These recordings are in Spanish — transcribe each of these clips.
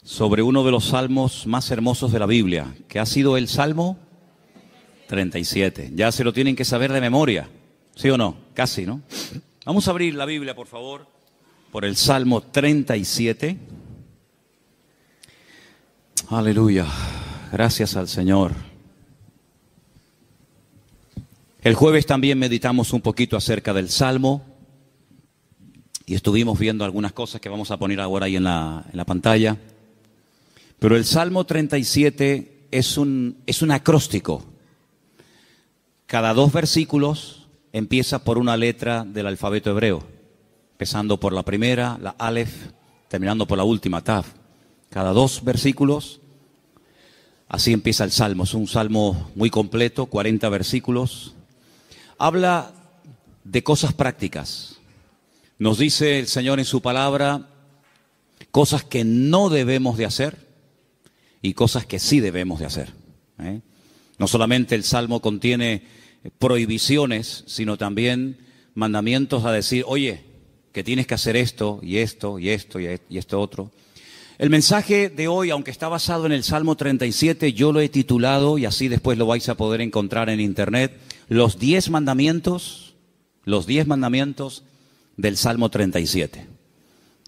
sobre uno de los salmos más hermosos de la Biblia, que ha sido el Salmo 37. Ya se lo tienen que saber de memoria, ¿sí o no? Casi, ¿no? Vamos a abrir la Biblia, por favor, por el Salmo 37. Aleluya, gracias al Señor. El jueves también meditamos un poquito acerca del Salmo y estuvimos viendo algunas cosas que vamos a poner ahora ahí en la pantalla. Pero el Salmo 37 es un acróstico. Cada 2 versículos empieza por una letra del alfabeto hebreo, empezando por la primera, la Aleph, terminando por la última, Tav. Cada 2 versículos, así empieza el Salmo. Es un salmo muy completo, 40 versículos. Habla de cosas prácticas. Nos dice el Señor en su palabra cosas que no debemos de hacer y cosas que sí debemos de hacer. No solamente el Salmo contiene prohibiciones, sino también mandamientos a decir, oye, que tienes que hacer esto y esto y esto y esto otro. El mensaje de hoy, aunque está basado en el Salmo 37, yo lo he titulado, y así después lo vais a poder encontrar en internet, los 10 mandamientos del Salmo 37.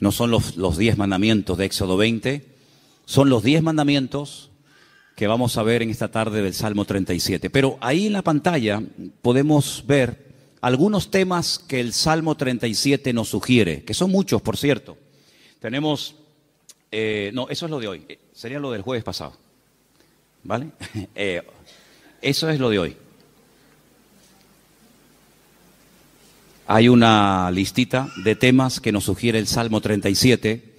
No son los 10 mandamientos de Éxodo 20, son los 10 mandamientos que vamos a ver en esta tarde del Salmo 37. Pero ahí en la pantalla podemos ver algunos temas que el Salmo 37 nos sugiere, que son muchos, por cierto. Tenemos, no, eso es lo de hoy, sería lo del jueves pasado, ¿vale? Eso es lo de hoy. Hay una listita de temas que nos sugiere el Salmo 37.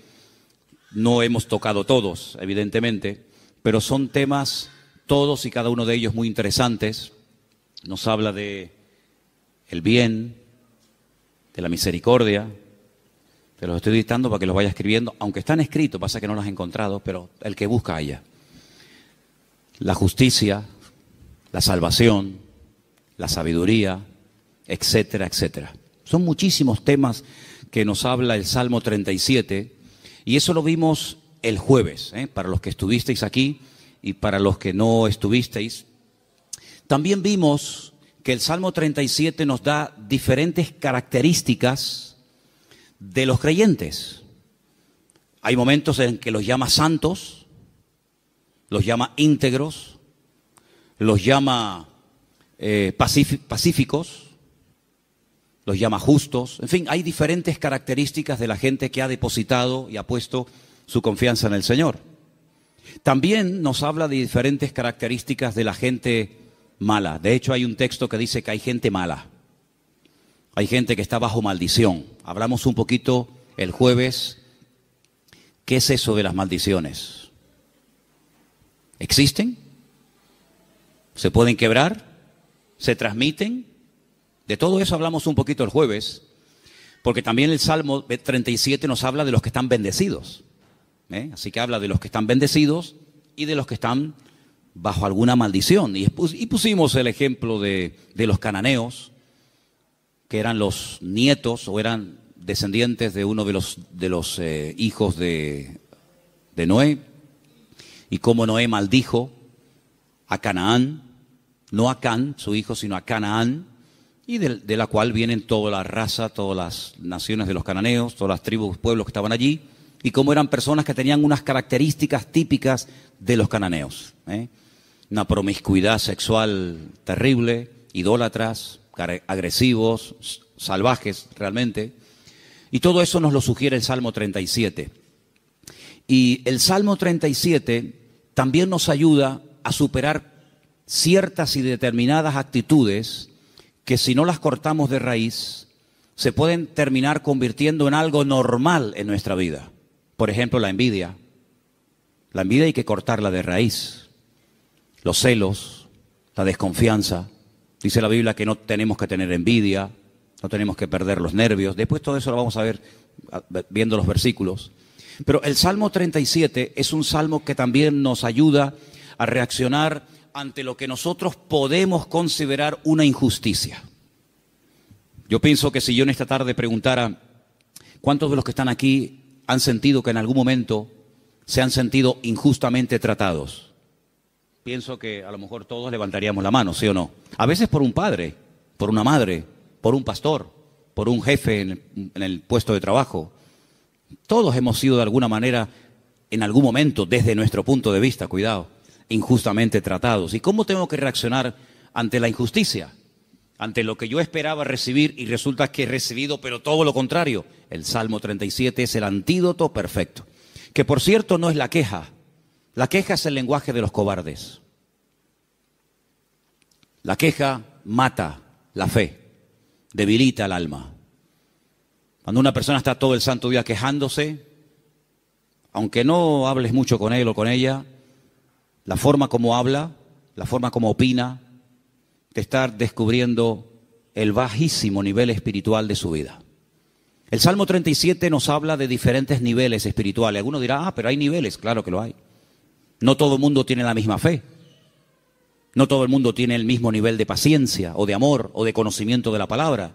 No hemos tocado todos, evidentemente, pero son temas, todos y cada uno de ellos muy interesantes. Nos habla de el bien, de la misericordia. Te los estoy dictando para que los vayas escribiendo, aunque están escritos, pasa que no los he encontrado, pero el que busca haya. La justicia, la salvación, la sabiduría, etcétera, etcétera. Son muchísimos temas que nos habla el Salmo 37 y eso lo vimos el jueves, para los que estuvisteis aquí y para los que no estuvisteis. También vimos que el Salmo 37 nos da diferentes características de los creyentes. Hay momentos en que los llama santos, los llama íntegros, los llama pacíficos, los llama justos. En fin, hay diferentes características de la gente que ha depositado y ha puesto su confianza en el Señor. También nos habla de diferentes características de la gente mala. De hecho, hay un texto que dice que hay gente mala. Hay gente que está bajo maldición. Hablamos un poquito el jueves. ¿Qué es eso de las maldiciones? ¿Existen? ¿Se pueden quebrar? ¿Se transmiten? De todo eso hablamos un poquito el jueves, porque también el Salmo 37 nos habla de los que están bendecidos. Así que habla de los que están bendecidos y de los que están bajo alguna maldición. Y pusimos el ejemplo de los cananeos, que eran los nietos o eran descendientes de uno de los hijos de Noé, y cómo Noé maldijo a Canaán, no a Can, su hijo, sino a Canaán, y de la cual vienen toda la raza, todas las naciones de los cananeos, todas las tribus, pueblos que estaban allí, y cómo eran personas que tenían unas características típicas de los cananeos. Una promiscuidad sexual terrible, idólatras, agresivos, salvajes realmente. Y todo eso nos lo sugiere el Salmo 37. Y el Salmo 37 también nos ayuda a superar ciertas y determinadas actitudes que si no las cortamos de raíz, se pueden terminar convirtiendo en algo normal en nuestra vida. Por ejemplo, la envidia. La envidia hay que cortarla de raíz. Los celos, la desconfianza. Dice la Biblia que no tenemos que tener envidia, no tenemos que perder los nervios. Después todo eso lo vamos a ver viendo los versículos. Pero el Salmo 37 es un salmo que también nos ayuda a reaccionar ante lo que nosotros podemos considerar una injusticia. Yo pienso que si yo en esta tarde preguntara, ¿cuántos de los que están aquí han sentido que en algún momento se han sentido injustamente tratados? Pienso que a lo mejor todos levantaríamos la mano, ¿sí o no? A veces por un padre, por una madre, por un pastor, por un jefe en el puesto de trabajo. Todos hemos sido de alguna manera, en algún momento, desde nuestro punto de vista, cuidado, injustamente tratados. ¿Y cómo tengo que reaccionar ante la injusticia? Ante lo que yo esperaba recibir y resulta que he recibido, pero todo lo contrario. El Salmo 37 es el antídoto perfecto. Que por cierto no es la queja. La queja es el lenguaje de los cobardes. La queja mata la fe, debilita el alma. Cuando una persona está todo el santo día quejándose, aunque no hables mucho con él o con ella, la forma como habla, la forma como opina, te está descubriendo el bajísimo nivel espiritual de su vida. El Salmo 37 nos habla de diferentes niveles espirituales. Alguno dirá, pero hay niveles. Claro que lo hay. No todo el mundo tiene la misma fe. No todo el mundo tiene el mismo nivel de paciencia o de amor o de conocimiento de la palabra.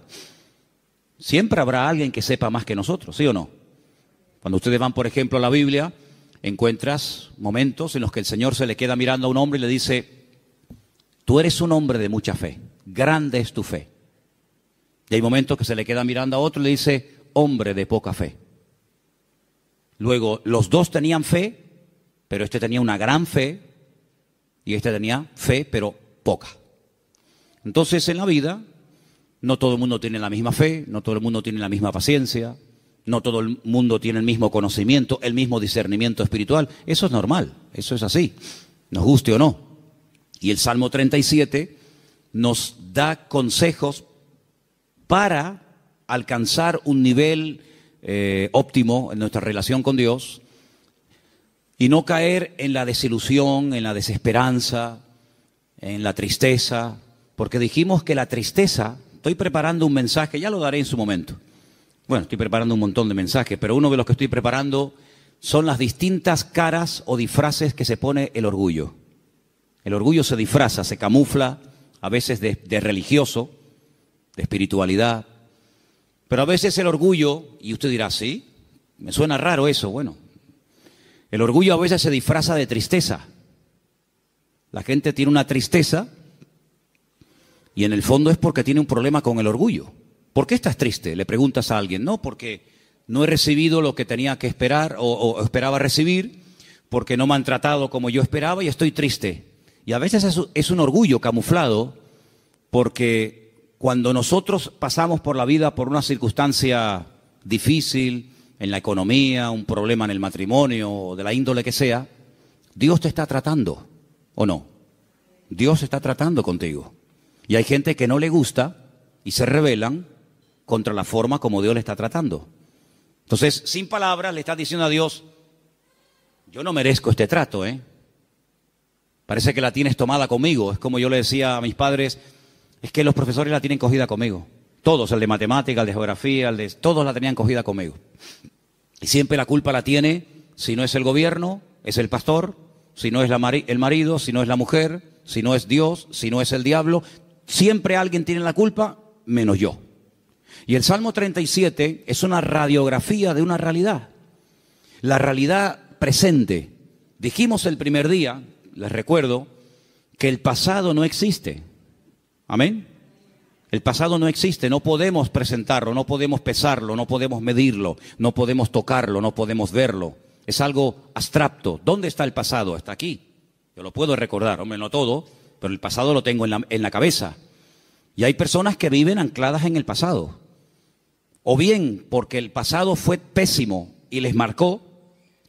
Siempre habrá alguien que sepa más que nosotros, ¿sí o no? Cuando ustedes van, por ejemplo, a la Biblia, encuentras momentos en los que el Señor se le queda mirando a un hombre y le dice: tú eres un hombre de mucha fe, grande es tu fe. Y hay momentos que se le queda mirando a otro y le dice: hombre de poca fe. Luego, los dos tenían fe, pero este tenía una gran fe y este tenía fe, pero poca. Entonces, en la vida, no todo el mundo tiene la misma fe, no todo el mundo tiene la misma paciencia, no todo el mundo tiene el mismo conocimiento, el mismo discernimiento espiritual. Eso es normal, eso es así, nos guste o no. Y el Salmo 37 nos da consejos para alcanzar un nivel óptimo en nuestra relación con Dios y no caer en la desilusión, en la desesperanza, en la tristeza, porque dijimos que la tristeza, estoy preparando un mensaje, ya lo daré en su momento. Bueno, estoy preparando un montón de mensajes, pero uno de los que estoy preparando son las distintas caras o disfraces que se pone el orgullo. El orgullo se disfraza, se camufla, a veces de religioso, de espiritualidad, pero a veces el orgullo, y usted dirá, sí, me suena raro eso, bueno, el orgullo a veces se disfraza de tristeza. La gente tiene una tristeza y en el fondo es porque tiene un problema con el orgullo. ¿Por qué estás triste? Le preguntas a alguien. No, porque no he recibido lo que tenía que esperar o esperaba recibir, porque no me han tratado como yo esperaba y estoy triste. Y a veces es un orgullo camuflado, porque cuando nosotros pasamos por la vida por una circunstancia difícil, en la economía, un problema en el matrimonio, o de la índole que sea, Dios te está tratando, ¿o no? Dios está tratando contigo. Y hay gente que no le gusta y se rebelan contra la forma como Dios le está tratando. Entonces, sin palabras, le estás diciendo a Dios: yo no merezco este trato, Parece que la tienes tomada conmigo. Es como yo le decía a mis padres: es que los profesores la tienen cogida conmigo. Todos, el de matemática, el de geografía, todos la tenían cogida conmigo. Y siempre la culpa la tiene, si no es el gobierno, es el pastor, si no es el marido, si no es la mujer, si no es Dios, si no es el diablo. Siempre alguien tiene la culpa, menos yo. Y el Salmo 37 es una radiografía de una realidad. La realidad presente. Dijimos el primer día, les recuerdo, que el pasado no existe. ¿Amén? El pasado no existe, no podemos presentarlo, no podemos pesarlo, no podemos medirlo, no podemos tocarlo, no podemos verlo. Es algo abstracto. ¿Dónde está el pasado? Está aquí. Yo lo puedo recordar, hombre, no todo, pero el pasado lo tengo en la cabeza. Y hay personas que viven ancladas en el pasado. O bien porque el pasado fue pésimo y les marcó,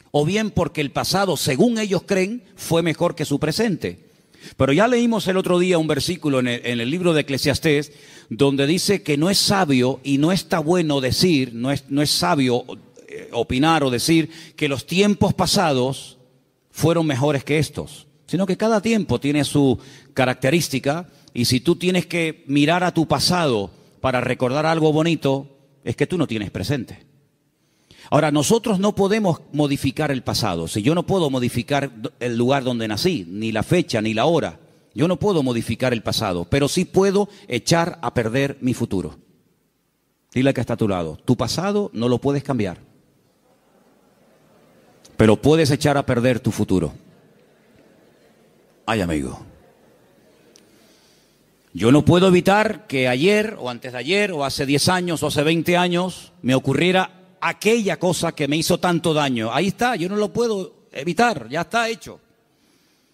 o bien porque el pasado, según ellos creen, fue mejor que su presente. Pero ya leímos el otro día un versículo en el libro de Eclesiastés, donde dice que no es sabio y no está bueno decir, no es sabio opinar o decir que los tiempos pasados fueron mejores que estos, sino que cada tiempo tiene su característica, y si tú tienes que mirar a tu pasado para recordar algo bonito, es que tú no tienes presente. Ahora, nosotros no podemos modificar el pasado. Si yo no puedo modificar el lugar donde nací, ni la fecha, ni la hora, yo no puedo modificar el pasado, pero sí puedo echar a perder mi futuro. Dile al que está a tu lado: tu pasado no lo puedes cambiar, pero puedes echar a perder tu futuro. Ay, amigo. Yo no puedo evitar que ayer o antes de ayer o hace 10 años o hace 20 años me ocurriera aquella cosa que me hizo tanto daño. Ahí está, yo no lo puedo evitar, ya está hecho.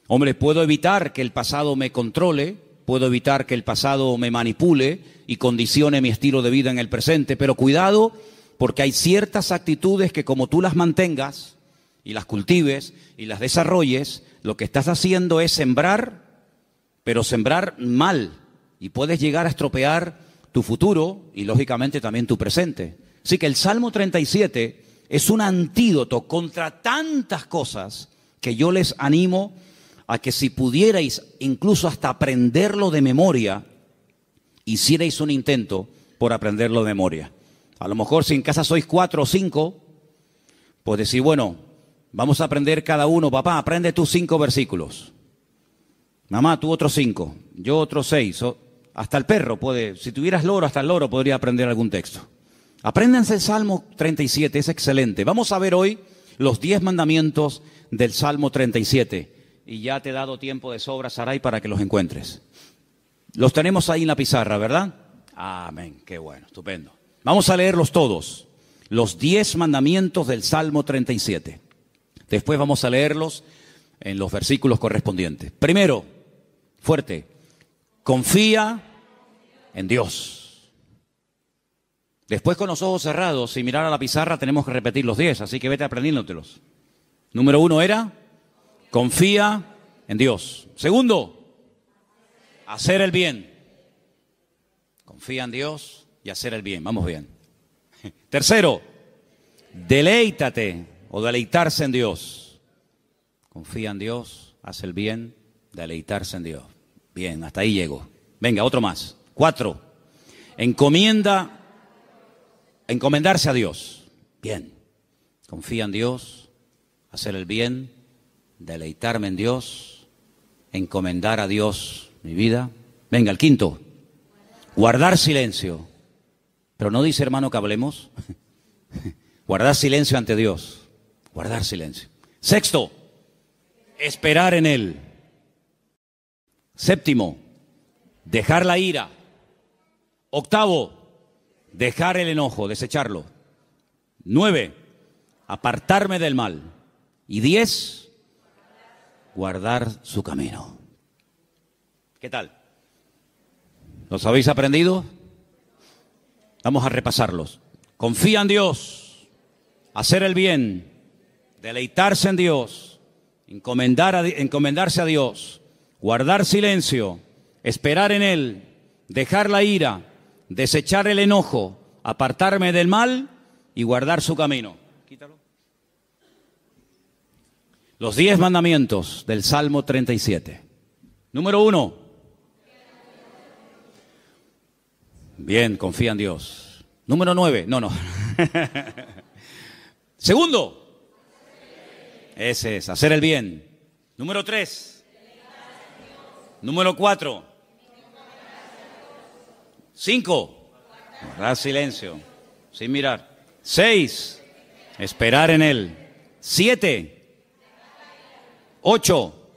Hombre, puedo evitar que el pasado me controle, puedo evitar que el pasado me manipule y condicione mi estilo de vida en el presente, pero cuidado, porque hay ciertas actitudes que como tú las mantengas y las cultives y las desarrolles, lo que estás haciendo es sembrar, pero sembrar mal, y puedes llegar a estropear tu futuro y lógicamente también tu presente. Así que el Salmo 37 es un antídoto contra tantas cosas que yo les animo a que si pudierais incluso hasta aprenderlo de memoria, hicierais un intento por aprenderlo de memoria. A lo mejor si en casa sois 4 o 5, pues decir, bueno, vamos a aprender cada uno, papá, aprende tú 5 versículos. Mamá, tú otros 5, yo otros 6. Hasta el perro puede, si tuvieras loro, hasta el loro podría aprender algún texto. Apréndanse el Salmo 37, es excelente. Vamos a ver hoy los 10 mandamientos del Salmo 37. Y ya te he dado tiempo de sobra, Saray, para que los encuentres. Los tenemos ahí en la pizarra, ¿verdad? Amén, qué bueno, estupendo. Vamos a leerlos todos, los 10 mandamientos del Salmo 37. Después vamos a leerlos en los versículos correspondientes. Primero, fuerte, confía en Dios. Después, con los ojos cerrados, sin mirar a la pizarra, tenemos que repetir los 10, así que vete aprendiéndotelos. Número 1 era, confía en Dios. Segundo, hacer el bien. Confía en Dios y hacer el bien. Vamos bien. Tercero, deleítate o deleitarse en Dios. Confía en Dios, haz el bien, deleitarse en Dios. Bien, hasta ahí llego. Venga, otro más. 4, encomendarse a Dios. Bien, confía en Dios, hacer el bien, deleitarme en Dios, encomendar a Dios mi vida. Venga, el 5, guardar silencio. Pero no dice, hermano, que hablemos. Guardar silencio ante Dios. Guardar silencio. 6, esperar en Él. 7, dejar la ira. 8, dejar el enojo, desecharlo. 9, apartarme del mal. Y 10, guardar su camino. ¿Qué tal? ¿Los habéis aprendido? Vamos a repasarlos. Confía en Dios, hacer el bien, deleitarse en Dios, encomendarse a Dios, guardar silencio, esperar en Él, dejar la ira, desechar el enojo, apartarme del mal y guardar su camino. Quítalo. Los 10 mandamientos del Salmo 37. Número 1. Bien, confía en Dios. Número 9. No. Segundo. Ese es, hacer el bien. Número 3. Número 4. 5. Guardar silencio, sin mirar. 6. Esperar en Él. 7. 8.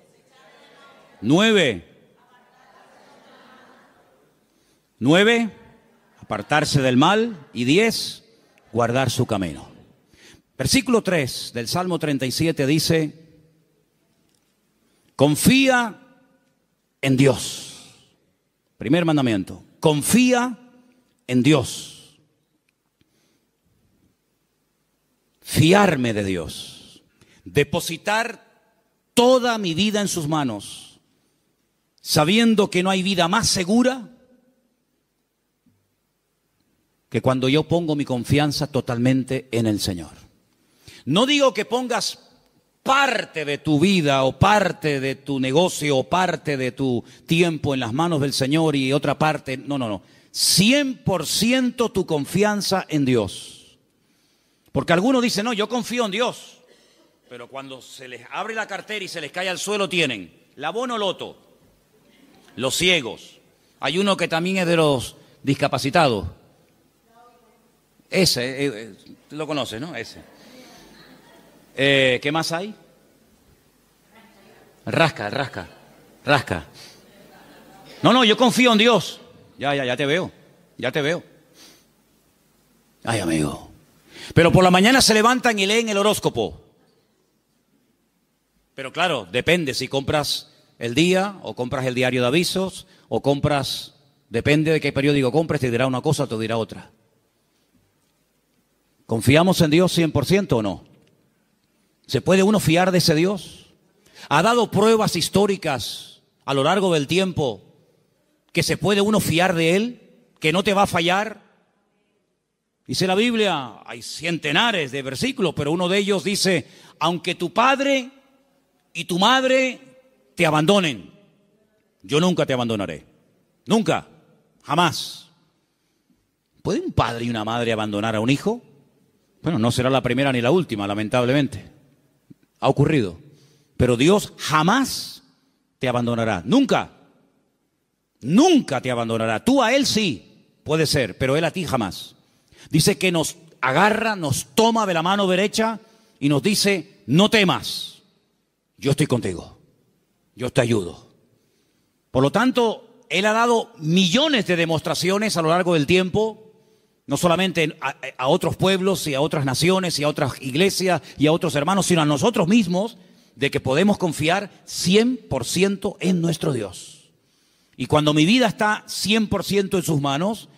9. 9. Apartarse del mal. Y 10. Guardar su camino. Versículo 3 del Salmo 37 dice, confía en Dios. Primer mandamiento, confía en Dios. Fiarme de Dios. Depositar toda mi vida en sus manos, sabiendo que no hay vida más segura que cuando yo pongo mi confianza totalmente en el Señor. No digo que pongas parte de tu vida o parte de tu negocio o parte de tu tiempo en las manos del Señor y otra parte, no. 100% tu confianza en Dios. Porque algunos dicen, no, yo confío en Dios. Pero cuando se les abre la cartera y se les cae al suelo tienen la Bonoloto, los ciegos. Hay uno que también es de los discapacitados. Ese, lo conoces, ¿no? Ese. ¿Qué más hay? Rasca. No, yo confío en Dios. Ya te veo. Ay, amigo. Pero por la mañana se levantan y leen el horóscopo. Pero claro, depende si compras el día o compras el diario de avisos o compras, depende de qué periódico compres, te dirá una cosa o te dirá otra. ¿Confiamos en Dios 100% o no? ¿Se puede uno fiar de ese Dios? ¿Ha dado pruebas históricas a lo largo del tiempo que se puede uno fiar de Él? ¿Que no te va a fallar? Dice la Biblia, hay centenares de versículos, pero uno de ellos dice, aunque tu padre y tu madre te abandonen, yo nunca te abandonaré. Nunca, jamás. ¿Puede un padre y una madre abandonar a un hijo? Bueno, no será la primera ni la última, lamentablemente. Ha ocurrido. Pero Dios jamás te abandonará. Nunca. Nunca te abandonará. Tú a Él sí, puede ser, pero Él a ti jamás. Dice que nos agarra, nos toma de la mano derecha y nos dice, no temas, yo estoy contigo, yo te ayudo. Por lo tanto, Él ha dado millones de demostraciones a lo largo del tiempo, no solamente a otros pueblos y a otras naciones y a otras iglesias y a otros hermanos, sino a nosotros mismos, de que podemos confiar 100% en nuestro Dios. Y cuando mi vida está 100% en sus manos,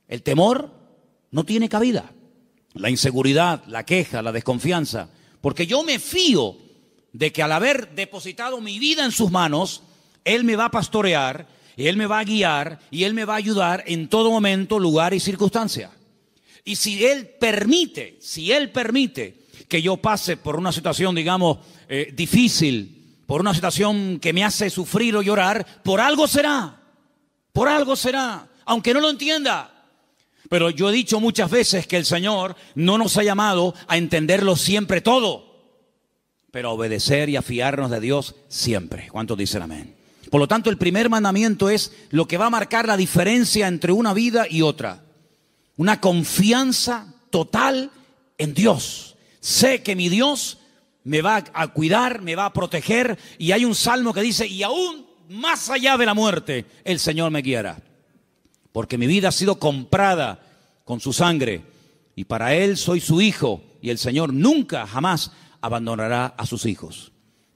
el temor no tiene cabida. La inseguridad, la queja, la desconfianza. Porque yo me fío de que al haber depositado mi vida en sus manos, Él me va a pastorear, y Él me va a guiar, y Él me va a ayudar en todo momento, lugar y circunstancia. Y si Él permite que yo pase por una situación, digamos, difícil, por una situación que me hace sufrir o llorar, por algo será, aunque no lo entienda. Pero yo he dicho muchas veces que el Señor no nos ha llamado a entenderlo siempre todo, pero a obedecer y a fiarnos de Dios siempre. ¿Cuántos dicen amén? Por lo tanto, el primer mandamiento es lo que va a marcar la diferencia entre una vida y otra. Una confianza total en Dios. Sé que mi Dios me va a cuidar, me va a proteger, y hay un salmo que dice, y aún más allá de la muerte, el Señor me guiará. Porque mi vida ha sido comprada con su sangre, y para Él soy su hijo, y el Señor nunca, jamás abandonará a sus hijos.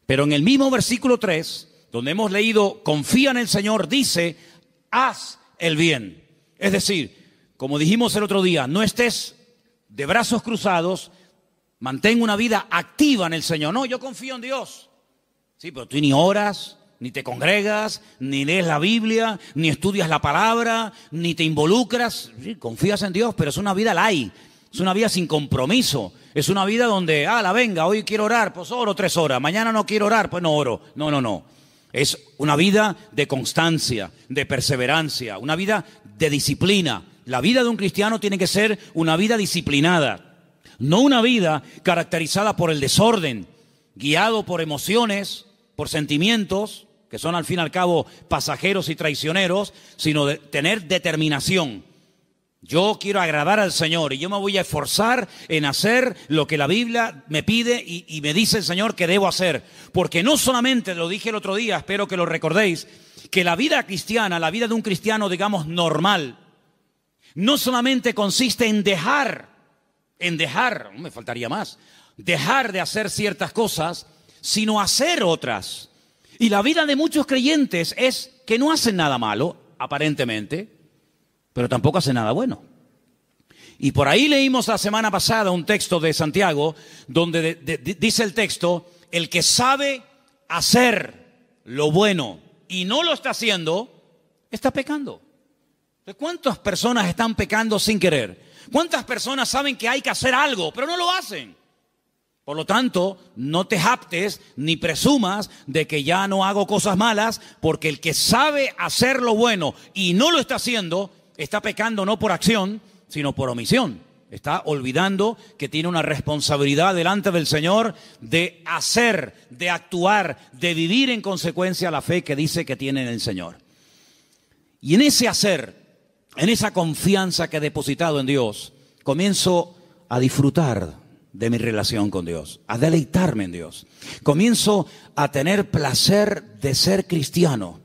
Pero en el mismo versículo 3, donde hemos leído, confía en el Señor, dice, haz el bien. Es decir, como dijimos el otro día, no estés de brazos cruzados, mantén una vida activa en el Señor. No, yo confío en Dios. Sí, pero tú ni oras, ni te congregas, ni lees la Biblia, ni estudias la palabra, ni te involucras. Sí, confías en Dios, pero es una vida light, es una vida sin compromiso. Es una vida donde, venga, hoy quiero orar, pues oro 3 horas. Mañana no quiero orar, pues no oro. No. Es una vida de constancia, de perseverancia, una vida de disciplina. La vida de un cristiano tiene que ser una vida disciplinada, no una vida caracterizada por el desorden, guiado por emociones, por sentimientos, que son al fin y al cabo pasajeros y traicioneros, sino de tener determinación. Yo quiero agradar al Señor y yo me voy a esforzar en hacer lo que la Biblia me pide y me dice el Señor que debo hacer. Porque no solamente, lo dije el otro día, espero que lo recordéis, que la vida cristiana, la vida de un cristiano, digamos, normal, no solamente consiste en dejar, me faltaría más, dejar de hacer ciertas cosas, sino hacer otras. Y la vida de muchos creyentes es que no hacen nada malo, aparentemente, pero tampoco hacen nada bueno. Y por ahí leímos la semana pasada un texto de Santiago, donde dice el texto, el que sabe hacer lo bueno y no lo está haciendo, está pecando. ¿Cuántas personas están pecando sin querer? ¿Cuántas personas saben que hay que hacer algo, pero no lo hacen? Por lo tanto, no te jactes ni presumas de que ya no hago cosas malas, porque el que sabe hacer lo bueno y no lo está haciendo, está pecando no por acción, sino por omisión. Está olvidando que tiene una responsabilidad delante del Señor de hacer, de actuar, de vivir en consecuencia la fe que dice que tiene en el Señor. Y en ese hacer, en esa confianza que he depositado en Dios, comienzo a disfrutar de mi relación con Dios, a deleitarme en Dios. Comienzo a tener placer de ser cristiano.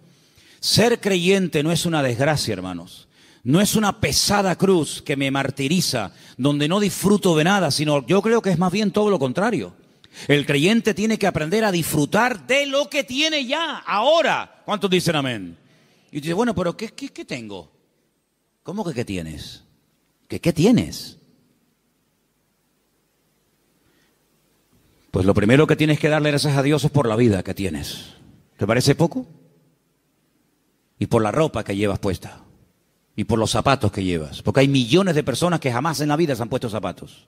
Ser creyente no es una desgracia, hermanos. No es una pesada cruz que me martiriza, donde no disfruto de nada, sino yo creo que es más bien todo lo contrario. El creyente tiene que aprender a disfrutar de lo que tiene ya, ahora. ¿Cuántos dicen amén? Y dice, bueno, pero ¿qué tengo? ¿Cómo que qué tienes? ¿Qué tienes? Pues lo primero que tienes que darle gracias a Dios es por la vida que tienes. ¿Te parece poco? Y por la ropa que llevas puesta. Y por los zapatos que llevas. Porque hay millones de personas que jamás en la vida se han puesto zapatos.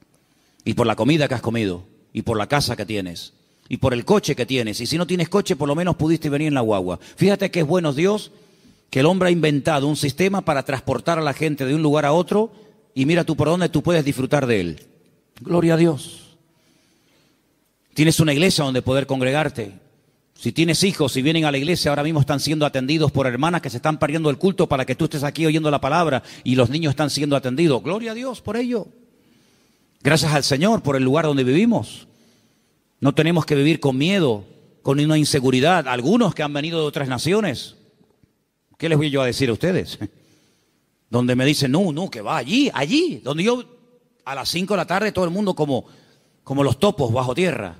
Y por la comida que has comido. Y por la casa que tienes. Y por el coche que tienes. Y si no tienes coche, por lo menos pudiste venir en la guagua. Fíjate que es bueno Dios que el hombre ha inventado un sistema para transportar a la gente de un lugar a otro. Y mira tú por dónde tú puedes disfrutar de él. Gloria a Dios. Tienes una iglesia donde poder congregarte. Si tienes hijos, si vienen a la iglesia, ahora mismo están siendo atendidos por hermanas que se están perdiendo el culto para que tú estés aquí oyendo la palabra y los niños están siendo atendidos. Gloria a Dios por ello. Gracias al Señor por el lugar donde vivimos. No tenemos que vivir con miedo, con una inseguridad. Algunos que han venido de otras naciones, ¿qué les voy yo a decir a ustedes? Donde me dicen, no, que va allí. Donde yo a las 5 de la tarde todo el mundo como los topos bajo tierra.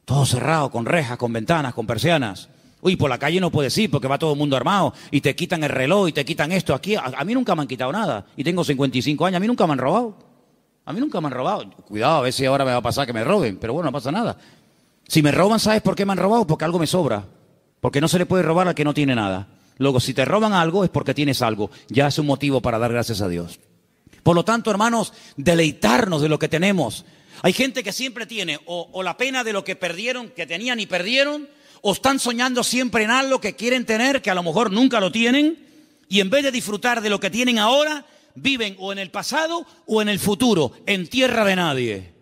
Todo cerrado, con rejas, con ventanas, con persianas. Uy, por la calle no puedes ir porque va todo el mundo armado y te quitan el reloj y te quitan esto. Aquí a mí nunca me han quitado nada y tengo 55 años, a mí nunca me han robado. A mí nunca me han robado. Cuidado, a ver si ahora me va a pasar que me roben, pero bueno, no pasa nada. Si me roban, ¿sabes por qué me han robado? Porque algo me sobra. Porque no se le puede robar al que no tiene nada. Luego, si te roban algo es porque tienes algo. Ya es un motivo para dar gracias a Dios. Por lo tanto, hermanos, deleitarnos de lo que tenemos. Hay gente que siempre tiene o la pena de lo que perdieron, que tenían y perdieron, o están soñando siempre en algo que quieren tener, que a lo mejor nunca lo tienen, y en vez de disfrutar de lo que tienen ahora, viven o en el pasado o en el futuro, en tierra de nadie.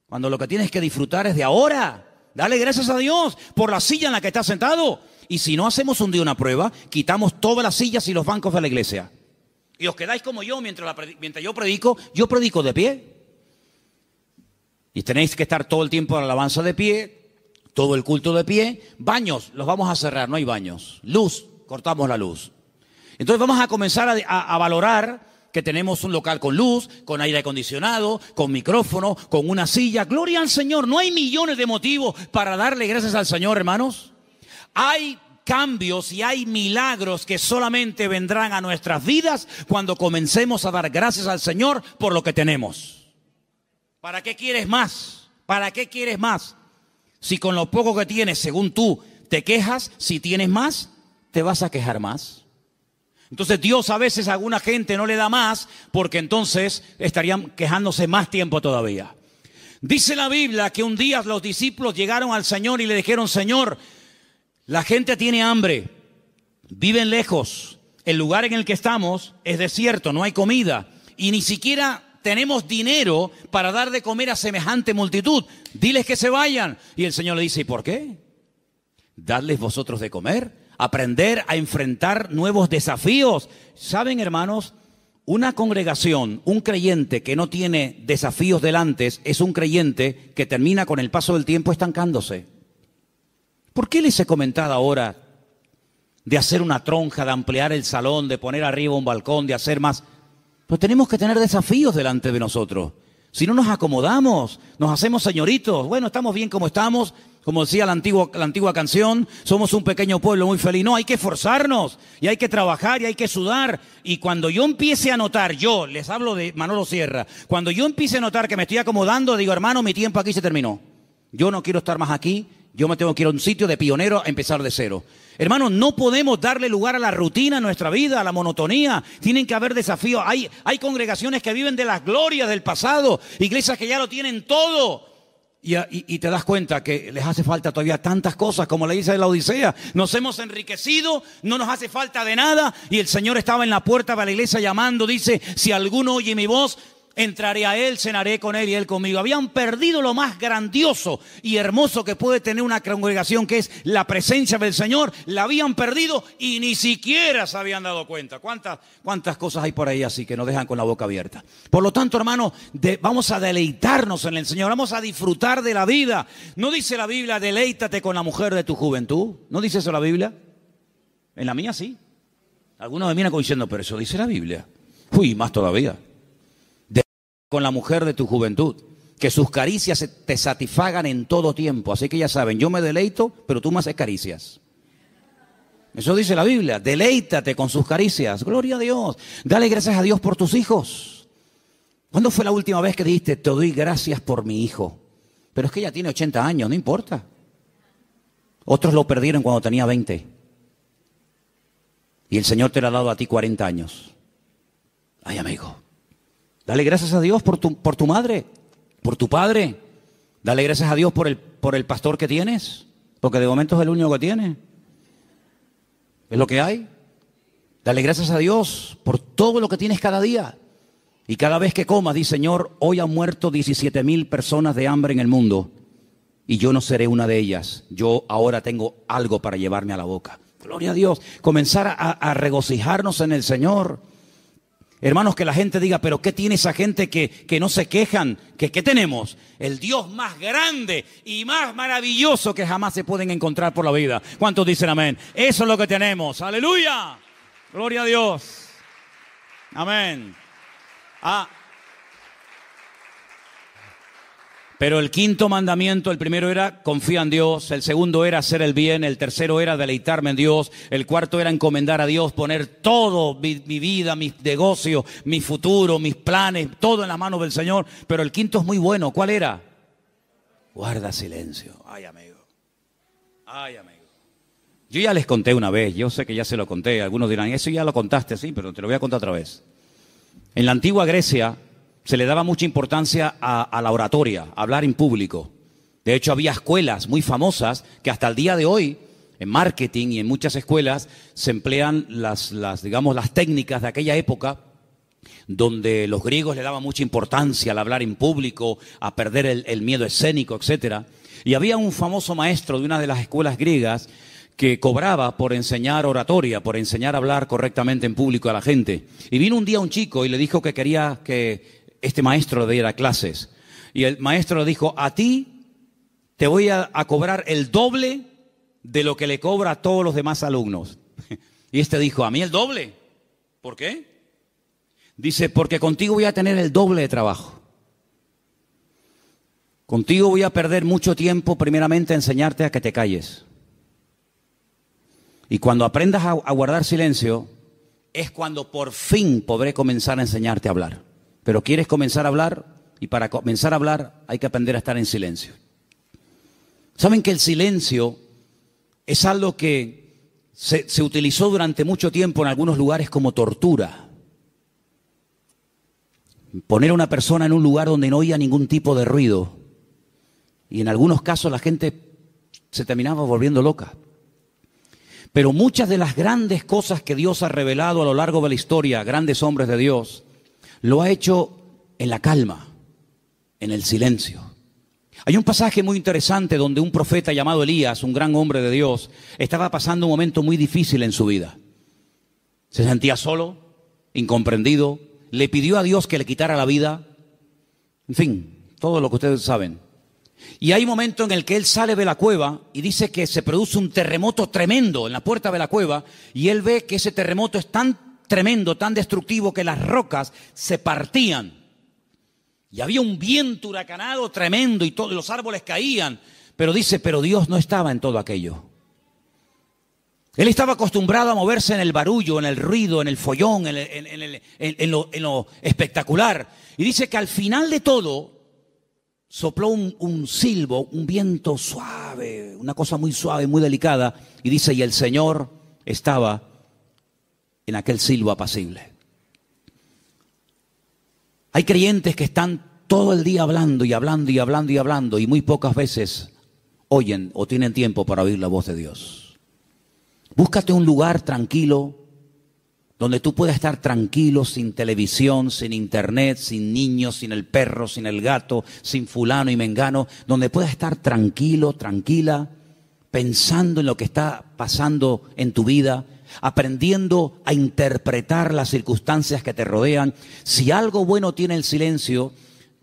Cuando lo que tienes que disfrutar es de ahora. Dale gracias a Dios por la silla en la que estás sentado. Y si no hacemos un día una prueba, quitamos todas las sillas y los bancos de la iglesia. Y os quedáis como yo mientras yo predico de pie. Y tenéis que estar todo el tiempo en la alabanza de pie, todo el culto de pie. Baños, los vamos a cerrar, no hay baños. Luz, cortamos la luz. Entonces vamos a comenzar a valorar que tenemos un local con luz, con aire acondicionado, con micrófono, con una silla. Gloria al Señor, no hay millones de motivos para darle gracias al Señor, hermanos. Hay cambios y hay milagros que solamente vendrán a nuestras vidas cuando comencemos a dar gracias al Señor por lo que tenemos. ¿Para qué quieres más? ¿Para qué quieres más? Si con lo poco que tienes, según tú, te quejas, si tienes más, te vas a quejar más. Entonces Dios a veces a alguna gente no le da más porque entonces estarían quejándose más tiempo todavía. Dice la Biblia que un día los discípulos llegaron al Señor y le dijeron, Señor, la gente tiene hambre, viven lejos, el lugar en el que estamos es desierto, no hay comida y ni siquiera tenemos dinero para dar de comer a semejante multitud. Diles que se vayan. Y el Señor le dice, ¿y por qué? Dadles vosotros de comer. Aprender a enfrentar nuevos desafíos. ¿Saben, hermanos? Una congregación, un creyente que no tiene desafíos delante, es un creyente que termina con el paso del tiempo estancándose. ¿Por qué les he comentado ahora de hacer una tronja, de ampliar el salón, de poner arriba un balcón, de hacer más? Pues tenemos que tener desafíos delante de nosotros. Si no nos acomodamos, nos hacemos señoritos. Bueno, estamos bien como estamos, como decía la antigua canción, somos un pequeño pueblo muy feliz. No, hay que esforzarnos y hay que trabajar y hay que sudar. Y cuando yo empiece a notar, yo les hablo de Manolo Sierra, cuando yo empiece a notar que me estoy acomodando, digo, hermano, mi tiempo aquí se terminó. Yo no quiero estar más aquí, yo me tengo que ir a un sitio de pionero a empezar de cero. Hermanos, no podemos darle lugar a la rutina en nuestra vida, a la monotonía. Tienen que haber desafíos. Hay congregaciones que viven de las glorias del pasado, iglesias que ya lo tienen todo. Y te das cuenta que les hace falta todavía tantas cosas, como le dice de la Odisea. Nos hemos enriquecido, no nos hace falta de nada. Y el Señor estaba en la puerta de la iglesia llamando, dice, si alguno oye mi voz, Entraré a Él, cenaré con Él y Él conmigo. Habían perdido lo más grandioso y hermoso que puede tener una congregación, que es la presencia del Señor. La habían perdido y ni siquiera se habían dado cuenta. ¿Cuántas cosas hay por ahí así que nos dejan con la boca abierta? Por lo tanto, hermano, vamos a deleitarnos en el Señor. Vamos a disfrutar de la vida. ¿No dice la Biblia, deleítate con la mujer de tu juventud? ¿No dice eso la Biblia? En la mía sí. Algunos me miran como diciendo, pero eso dice la Biblia. Uy, más todavía. Con la mujer de tu juventud, que sus caricias te satisfagan en todo tiempo. Así que ya saben, yo me deleito, pero tú me haces caricias. Eso dice la Biblia, deleítate con sus caricias. Gloria a Dios. Dale gracias a Dios por tus hijos. ¿Cuándo fue la última vez que dijiste, te doy gracias por mi hijo? Pero es que ella tiene 80 años, no importa. Otros lo perdieron cuando tenía 20. Y el Señor te lo ha dado a ti 40 años. Ay, amigo. Dale gracias a Dios por tu madre, por tu padre. Dale gracias a Dios por el pastor que tienes, porque de momento es el único que tiene. Es lo que hay. Dale gracias a Dios por todo lo que tienes cada día. Y cada vez que comas, di, Señor, hoy han muerto 17,000 personas de hambre en el mundo y yo no seré una de ellas. Yo ahora tengo algo para llevarme a la boca. Gloria a Dios. Comenzar a regocijarnos en el Señor. Hermanos, que la gente diga, pero ¿qué tiene esa gente que no se quejan? ¿Qué tenemos? El Dios más grande y más maravilloso que jamás se pueden encontrar por la vida. ¿Cuántos dicen amén? Eso es lo que tenemos. ¡Aleluya! Gloria a Dios. Amén. Pero el quinto mandamiento, el primero era confía en Dios, el segundo era hacer el bien, el tercero era deleitarme en Dios, el cuarto era encomendar a Dios, poner todo, mi vida, mis negocios, mi futuro, mis planes, todo en las manos del Señor. Pero el quinto es muy bueno. ¿Cuál era? Guarda silencio. Ay, amigo. Ay, amigo. Yo ya les conté una vez, yo sé que ya se lo conté. Algunos dirán, eso ya lo contaste, sí, pero te lo voy a contar otra vez. En la antigua Grecia se le daba mucha importancia a la oratoria, a hablar en público. De hecho, había escuelas muy famosas que hasta el día de hoy, en marketing y en muchas escuelas, se emplean las técnicas de aquella época, donde los griegos le daban mucha importancia al hablar en público, a perder el miedo escénico, etcétera. Y había un famoso maestro de una de las escuelas griegas que cobraba por enseñar oratoria, por enseñar a hablar correctamente en público a la gente. Y vino un día un chico y le dijo que quería que este maestro le diera clases. Y el maestro le dijo, a ti te voy a cobrar el doble de lo que le cobra a todos los demás alumnos. Y este dijo, ¿a mí el doble? ¿Por qué? Dice, porque contigo voy a tener el doble de trabajo. Contigo voy a perder mucho tiempo, primeramente, a enseñarte a que te calles. Y cuando aprendas a guardar silencio, es cuando por fin podré comenzar a enseñarte a hablar. Pero quieres comenzar a hablar, y para comenzar a hablar hay que aprender a estar en silencio. ¿Saben que el silencio es algo que se utilizó durante mucho tiempo en algunos lugares como tortura? Poner a una persona en un lugar donde no oía ningún tipo de ruido. Y en algunos casos la gente se terminaba volviendo loca. Pero muchas de las grandes cosas que Dios ha revelado a lo largo de la historia, grandes hombres de Dios, lo ha hecho en la calma, en el silencio. Hay un pasaje muy interesante donde un profeta llamado Elías, un gran hombre de Dios, estaba pasando un momento muy difícil en su vida. Se sentía solo, incomprendido, le pidió a Dios que le quitara la vida. En fin, todo lo que ustedes saben. Y hay un momento en el que él sale de la cueva y dice que se produce un terremoto tremendo en la puerta de la cueva, y él ve que ese terremoto es tan tremendo, tan destructivo, que las rocas se partían. Y había un viento huracanado tremendo y todos los árboles caían. Pero dice, pero Dios no estaba en todo aquello. Él estaba acostumbrado a moverse en el barullo, en el ruido, en el follón, en lo espectacular. Y dice que al final de todo sopló un silbo, un viento suave, una cosa muy suave, muy delicada. Y dice, y el Señor estaba en aquel silbo apacible. Hay creyentes que están todo el día hablando y hablando y hablando y hablando, y muy pocas veces oyen o tienen tiempo para oír la voz de Dios. Búscate un lugar tranquilo, donde tú puedas estar tranquilo, sin televisión, sin internet, sin niños, sin el perro, sin el gato, sin fulano y mengano, donde puedas estar tranquilo, tranquila, pensando en lo que está pasando en tu vida, aprendiendo a interpretar las circunstancias que te rodean. Si algo bueno tiene el silencio,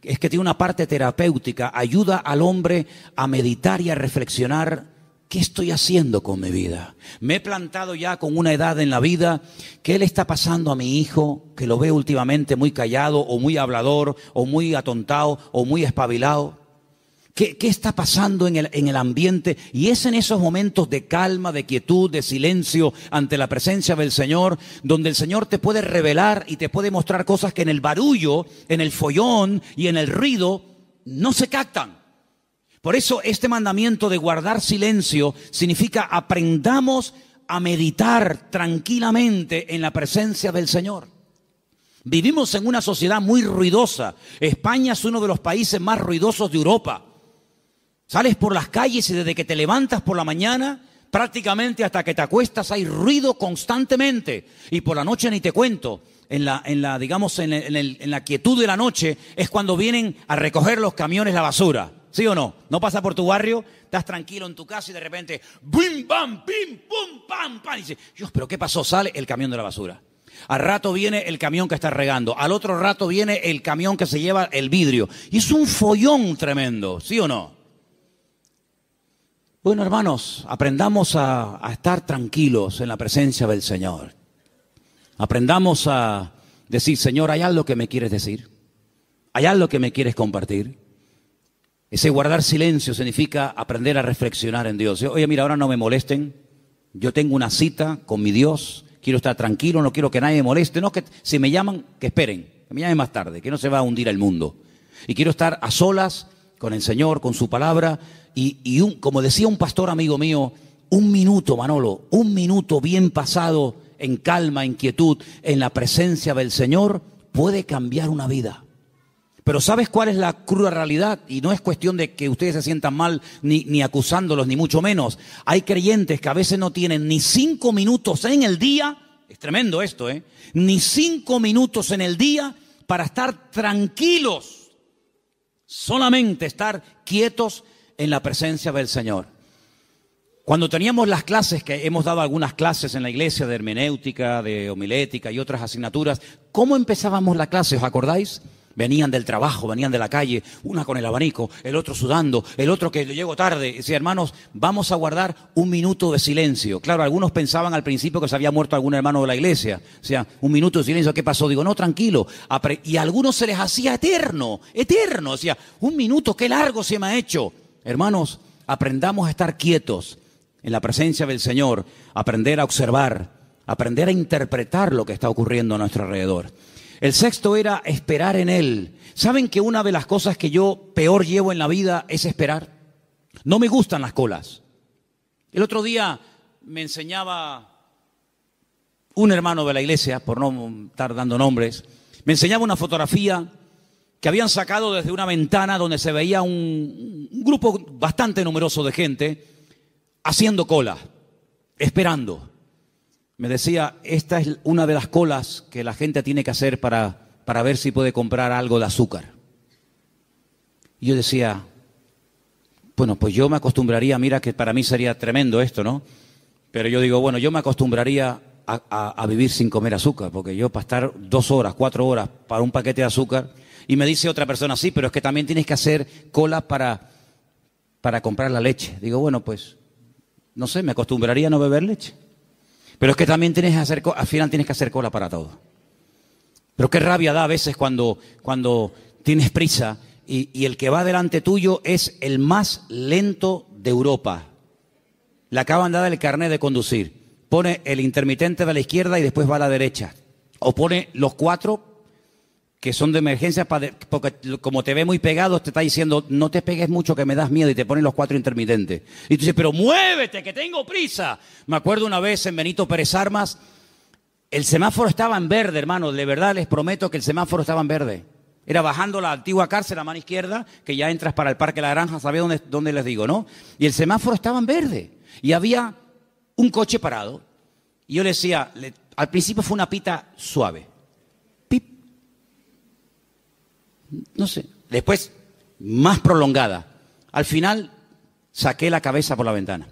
es que tiene una parte terapéutica, ayuda al hombre a meditar y a reflexionar. ¿Qué estoy haciendo con mi vida? Me he plantado ya con una edad en la vida. ¿Qué le está pasando a mi hijo, que lo veo últimamente muy callado o muy hablador o muy atontado o muy espabilado? ¿Qué está pasando en el ambiente? Y es en esos momentos de calma, de quietud, de silencio ante la presencia del Señor, donde el Señor te puede revelar y te puede mostrar cosas que en el barullo, en el follón y en el ruido no se captan. Por eso este mandamiento de guardar silencio significa aprendamos a meditar tranquilamente en la presencia del Señor. Vivimos en una sociedad muy ruidosa. España es uno de los países más ruidosos de Europa. Sales por las calles y desde que te levantas por la mañana, prácticamente hasta que te acuestas hay ruido constantemente. Y por la noche ni te cuento. En la quietud de la noche es cuando vienen a recoger los camiones la basura. ¿Sí o no? No pasa por tu barrio, estás tranquilo en tu casa y de repente ¡bim, bam, pim, pum, pam, pam! Y dices, Dios, ¿pero qué pasó? Sale el camión de la basura. Al rato viene el camión que está regando. Al otro rato viene el camión que se lleva el vidrio. Y es un follón tremendo, ¿sí o no? Bueno, hermanos, aprendamos a estar tranquilos en la presencia del Señor. Aprendamos a decir, Señor, ¿hay algo que me quieres decir? ¿Hay algo que me quieres compartir? Ese guardar silencio significa aprender a reflexionar en Dios. Oye, mira, ahora no me molesten. Yo tengo una cita con mi Dios. Quiero estar tranquilo, no quiero que nadie me moleste. No, que si me llaman, que esperen. Que me llamen más tarde, que no se va a hundir el mundo. Y quiero estar a solas con el Señor, con su palabra. Como decía un pastor amigo mío, un minuto, Manolo, un minuto bien pasado en calma, en quietud, en la presencia del Señor, puede cambiar una vida. Pero ¿sabes cuál es la cruda realidad? Y no es cuestión de que ustedes se sientan mal ni acusándolos, ni mucho menos. Hay creyentes que a veces no tienen ni 5 minutos en el día, es tremendo esto, ni 5 minutos en el día para estar tranquilos, solamente estar quietos en la presencia del Señor. Cuando teníamos las clases, que hemos dado algunas clases en la iglesia de hermenéutica, de homilética y otras asignaturas, ¿cómo empezábamos la clase? ¿Os acordáis? Venían del trabajo, venían de la calle, una con el abanico, el otro sudando, el otro que llegó tarde. Decía, hermanos, vamos a guardar un minuto de silencio. Claro, algunos pensaban al principio que se había muerto algún hermano de la iglesia. O sea, un minuto de silencio, ¿qué pasó? Digo, no, tranquilo. Y a algunos se les hacía eterno. O sea, un minuto, qué largo se me ha hecho. Hermanos, aprendamos a estar quietos en la presencia del Señor, aprender a observar, aprender a interpretar lo que está ocurriendo a nuestro alrededor. El sexto era esperar en Él. ¿Saben que una de las cosas que yo peor llevo en la vida es esperar? No me gustan las colas. El otro día me enseñaba un hermano de la iglesia, por no estar dando nombres, me enseñaba una fotografía que habían sacado desde una ventana donde se veía un grupo bastante numeroso de gente haciendo cola, esperando. Me decía, esta es una de las colas que la gente tiene que hacer para ver si puede comprar algo de azúcar. Y yo decía, bueno, pues yo me acostumbraría, mira que para mí sería tremendo esto, ¿no? Pero yo digo, bueno, yo me acostumbraría a vivir sin comer azúcar, porque yo para estar 2 horas, 4 horas para un paquete de azúcar, y me dice otra persona, sí, pero es que también tienes que hacer cola para comprar la leche. Digo, bueno, pues, no sé, me acostumbraría a no beber leche. Pero es que también al final tienes que hacer cola para todo. Pero qué rabia da a veces cuando tienes prisa y el que va delante tuyo es el más lento de Europa. Le acaban de dar el carnet de conducir. Pone el intermitente de la izquierda y después va a la derecha. O pone los 4 que son de emergencia, porque como te ve muy pegado, te está diciendo, no te pegues mucho que me das miedo, y te ponen los 4 intermitentes. Y tú dices, pero muévete, que tengo prisa. Me acuerdo una vez en Benito Pérez Armas, el semáforo estaba en verde, hermano, de verdad les prometo que el semáforo estaba en verde. Era bajando la antigua cárcel a mano izquierda, que ya entras para el Parque La Granja, ¿sabéis dónde les digo, no? Y el semáforo estaba en verde, y había un coche parado. Y yo le decía, Al principio fue una pita suave. Pip. No sé. Después, más prolongada. Al final, saqué la cabeza por la ventana.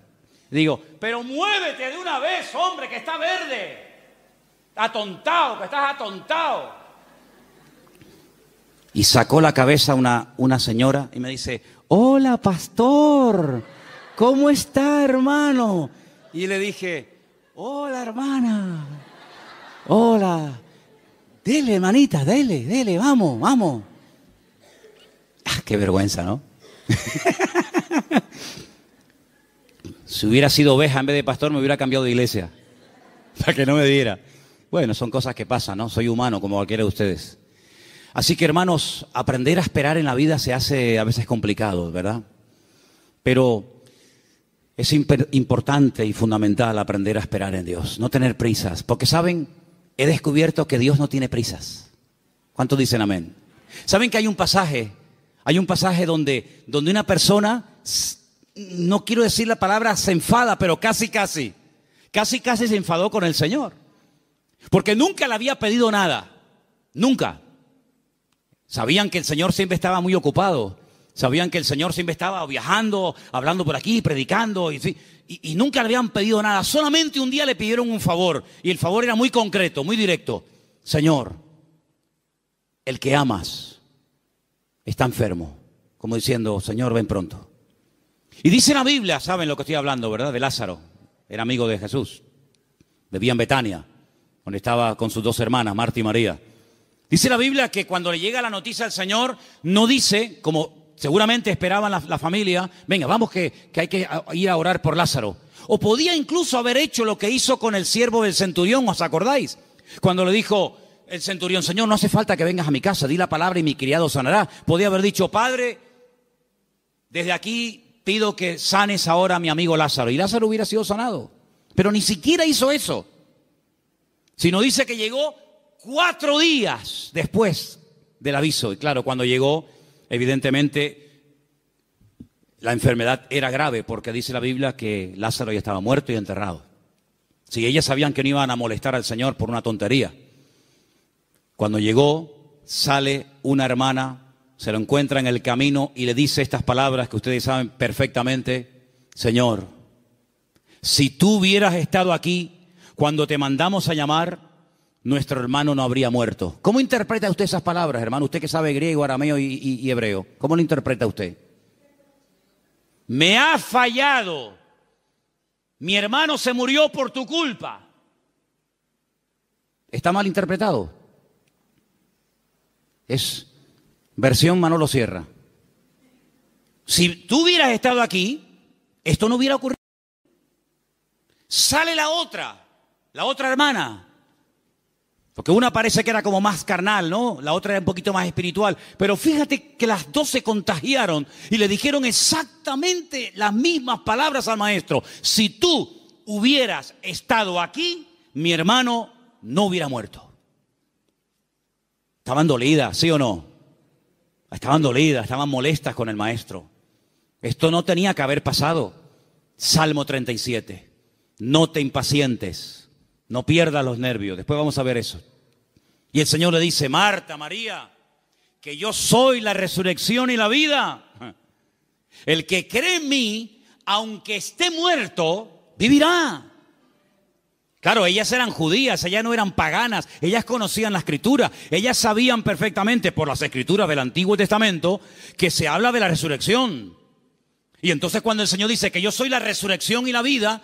Digo, pero muévete de una vez, hombre, que está verde. Atontado, que estás atontado. Y sacó la cabeza una señora y me dice, hola, pastor, ¿cómo está, hermano? Y le dije, hola, hermana, hola, dele, hermanita, dele, vamos. Ah, qué vergüenza, ¿no? Si hubiera sido oveja en vez de pastor, me hubiera cambiado de iglesia, para que no me diera. Bueno, son cosas que pasan, ¿no? Soy humano como cualquiera de ustedes. Así que, hermanos, aprender a esperar en la vida se hace a veces complicado, ¿verdad? Pero es importante y fundamental aprender a esperar en Dios, no tener prisas. Porque, ¿saben? He descubierto que Dios no tiene prisas. ¿Cuántos dicen amén? ¿Saben que hay un pasaje donde una persona, no quiero decir la palabra se enfada, pero casi se enfadó con el Señor? Porque nunca le había pedido nada, nunca. Sabían que el Señor siempre estaba muy ocupado. Sabían que el Señor siempre estaba viajando, hablando por aquí, predicando. Y nunca le habían pedido nada. Solamente un día le pidieron un favor. Y el favor era muy concreto, muy directo. Señor, el que amas está enfermo. Como diciendo, Señor, ven pronto. Y dice la Biblia, saben lo que estoy hablando, ¿verdad? De Lázaro. Era amigo de Jesús. Vivía en Betania, donde estaba con sus 2 hermanas, Marta y María. Dice la Biblia que cuando le llega la noticia al Señor, no dice, como seguramente esperaban la familia, venga, vamos que hay que ir a orar por Lázaro. O podía incluso haber hecho lo que hizo con el siervo del centurión, ¿os acordáis? Cuando le dijo el centurión, Señor, no hace falta que vengas a mi casa, di la palabra y mi criado sanará. Podía haber dicho, Padre, desde aquí pido que sanes ahora a mi amigo Lázaro. Y Lázaro hubiera sido sanado. Pero ni siquiera hizo eso. Sino dice que llegó 4 días después del aviso. Y claro, cuando llegó, evidentemente, la enfermedad era grave, porque dice la Biblia que Lázaro ya estaba muerto y enterrado. Si ellas sabían que no iban a molestar al Señor por una tontería. Cuando llegó, sale una hermana, se lo encuentra en el camino y le dice estas palabras que ustedes saben perfectamente. Señor, si tú hubieras estado aquí cuando te mandamos a llamar, nuestro hermano no habría muerto. ¿Cómo interpreta usted esas palabras, hermano? Usted que sabe griego, arameo y hebreo. ¿Cómo lo interpreta usted? Me ha fallado. Mi hermano se murió por tu culpa. ¿Está mal interpretado? Es versión Manolo Sierra. Si tú hubieras estado aquí, esto no hubiera ocurrido. Sale la otra hermana. Porque una parece que era como más carnal, ¿no? La otra era un poquito más espiritual. Pero fíjate que las 2 se contagiaron y le dijeron exactamente las mismas palabras al maestro. Si tú hubieras estado aquí, mi hermano no hubiera muerto. Estaban dolidas, ¿sí o no? Estaban dolidas, estaban molestas con el maestro. Esto no tenía que haber pasado. Salmo 37. No te impacientes. No pierdas los nervios. Después vamos a ver eso. Y el Señor le dice, Marta, María, que yo soy la resurrección y la vida. El que cree en mí, aunque esté muerto, vivirá. Claro, ellas eran judías, ellas no eran paganas, ellas conocían la Escritura, ellas sabían perfectamente por las Escrituras del Antiguo Testamento que se habla de la resurrección. Y entonces cuando el Señor dice que yo soy la resurrección y la vida,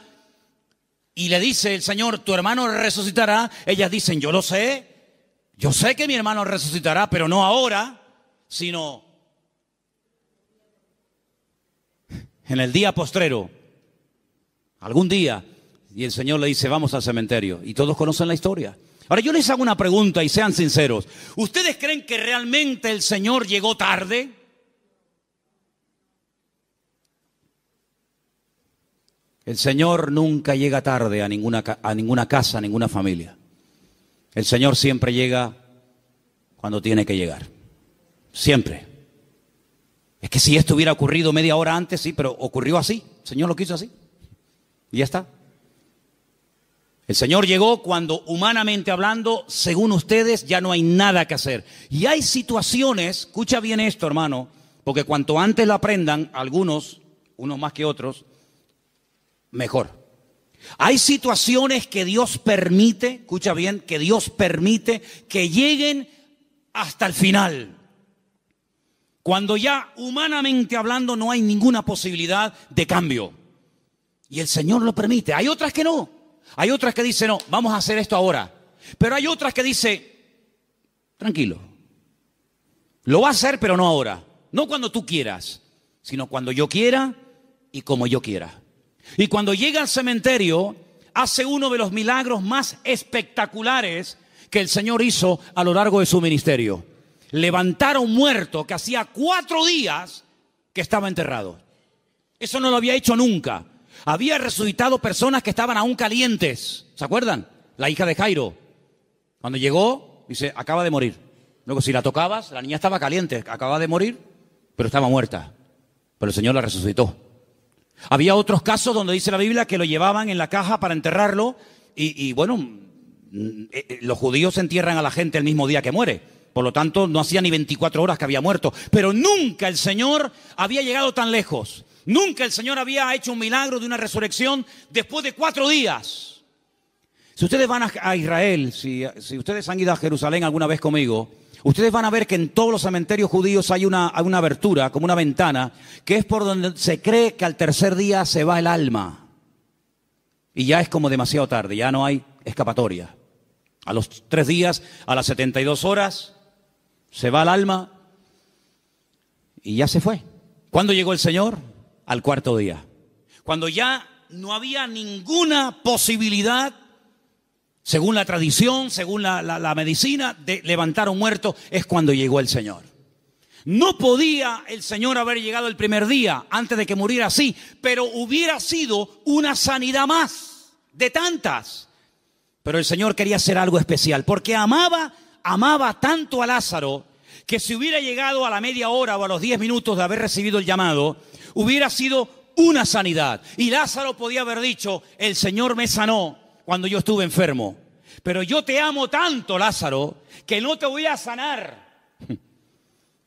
y le dice el Señor, tu hermano resucitará, ellas dicen, yo sé que mi hermano resucitará, pero no ahora, sino en el día postrero, algún día. Y el Señor le dice, vamos al cementerio. Y todos conocen la historia. Ahora yo les hago una pregunta y sean sinceros. ¿Ustedes creen que realmente el Señor llegó tarde? El Señor nunca llega tarde a ninguna casa, a ninguna familia. El Señor siempre llega cuando tiene que llegar. Siempre. Es que si esto hubiera ocurrido media hora antes, sí, pero ocurrió así. El Señor lo quiso así. Y ya está. El Señor llegó cuando, humanamente hablando, según ustedes, ya no hay nada que hacer. Y hay situaciones, escucha bien esto, hermano, porque cuanto antes lo aprendan, algunos, unos más que otros, mejor. Hay situaciones que Dios permite, escucha bien, que Dios permite que lleguen hasta el final. Cuando ya, humanamente hablando, no hay ninguna posibilidad de cambio. Y el Señor lo permite. Hay otras que no. Hay otras que dicen, no, vamos a hacer esto ahora. Pero hay otras que dicen, tranquilo, lo va a hacer, pero no ahora. No cuando tú quieras, sino cuando yo quiera y como yo quiera. Y cuando llega al cementerio, hace uno de los milagros más espectaculares que el Señor hizo a lo largo de su ministerio. Levantar a un muerto que hacía 4 días que estaba enterrado. Eso no lo había hecho nunca. Había resucitado personas que estaban aún calientes. ¿Se acuerdan? La hija de Jairo. Cuando llegó, dice, acaba de morir. Luego, si la tocabas, la niña estaba caliente. Acaba de morir, pero estaba muerta. Pero el Señor la resucitó. Había otros casos donde dice la Biblia que lo llevaban en la caja para enterrarlo. Y bueno, los judíos entierran a la gente el mismo día que muere. Por lo tanto, no hacía ni 24 horas que había muerto. Pero nunca el Señor había llegado tan lejos. Nunca el Señor había hecho un milagro de una resurrección después de 4 días. Si ustedes van a Israel, si ustedes han ido a Jerusalén alguna vez conmigo, ustedes van a ver que en todos los cementerios judíos hay una abertura, como una ventana, que es por donde se cree que al tercer día se va el alma. Y ya es como demasiado tarde, ya no hay escapatoria. A los 3 días, a las 72 horas, se va el alma y ya se fue. ¿Cuándo llegó el Señor? Al 4.º día. Cuando ya no había ninguna posibilidad, según la tradición, según la medicina, de levantar a un muerto, es cuando llegó el Señor. No podía el Señor haber llegado el primer día, antes de que muriera así, pero hubiera sido una sanidad más, de tantas. Pero el Señor quería hacer algo especial, porque amaba tanto a Lázaro, que si hubiera llegado a la media hora o a los 10 minutos de haber recibido el llamado, hubiera sido una sanidad. Y Lázaro podía haber dicho, el Señor me sanó cuando yo estuve enfermo. Pero yo te amo tanto, Lázaro, que no te voy a sanar.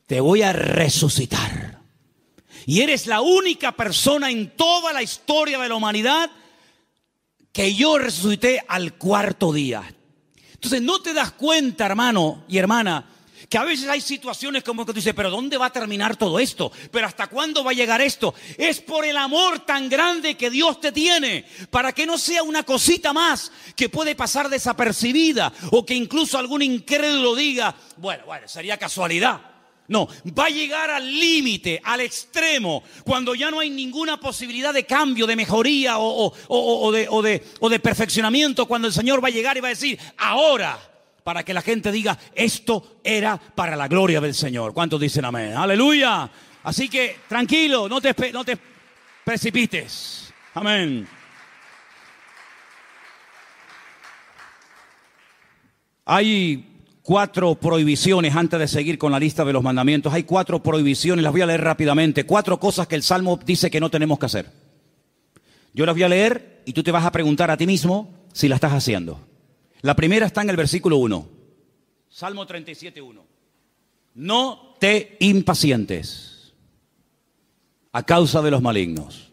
Te voy a resucitar. Y eres la única persona en toda la historia de la humanidad que yo resucité al 4.º día. Entonces no te das cuenta, hermano y hermana, que a veces hay situaciones como que tú dices, pero ¿dónde va a terminar todo esto? ¿Pero hasta cuándo va a llegar esto? Es por el amor tan grande que Dios te tiene, para que no sea una cosita más que puede pasar desapercibida, o que incluso algún incrédulo diga, bueno, sería casualidad. No, va a llegar al límite, al extremo, cuando ya no hay ninguna posibilidad de cambio, de mejoría o de perfeccionamiento, cuando el Señor va a llegar y va a decir, ahora, para que la gente diga, esto era para la gloria del Señor. ¿Cuántos dicen amén? ¡Aleluya! Así que, tranquilo, no te precipites. Amén. Hay 4 prohibiciones, antes de seguir con la lista de los mandamientos. Hay 4 prohibiciones, las voy a leer rápidamente. 4 cosas que el Salmo dice que no tenemos que hacer. Yo las voy a leer y tú te vas a preguntar a ti mismo si la estás haciendo. La primera está en el versículo 1. Salmo 37:1. No te impacientes a causa de los malignos.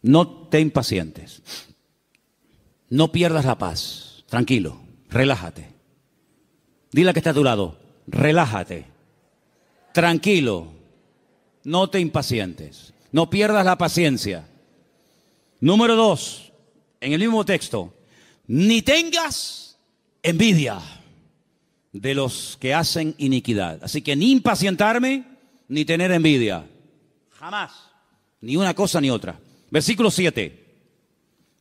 No te impacientes. No pierdas la paz. Tranquilo, relájate. Dile que está a tu lado, relájate. Tranquilo, no te impacientes. No pierdas la paciencia. Número 2, en el mismo texto. Ni tengas envidia de los que hacen iniquidad. Así que ni impacientarme, ni tener envidia. Jamás. Ni una cosa ni otra. Versículo 7.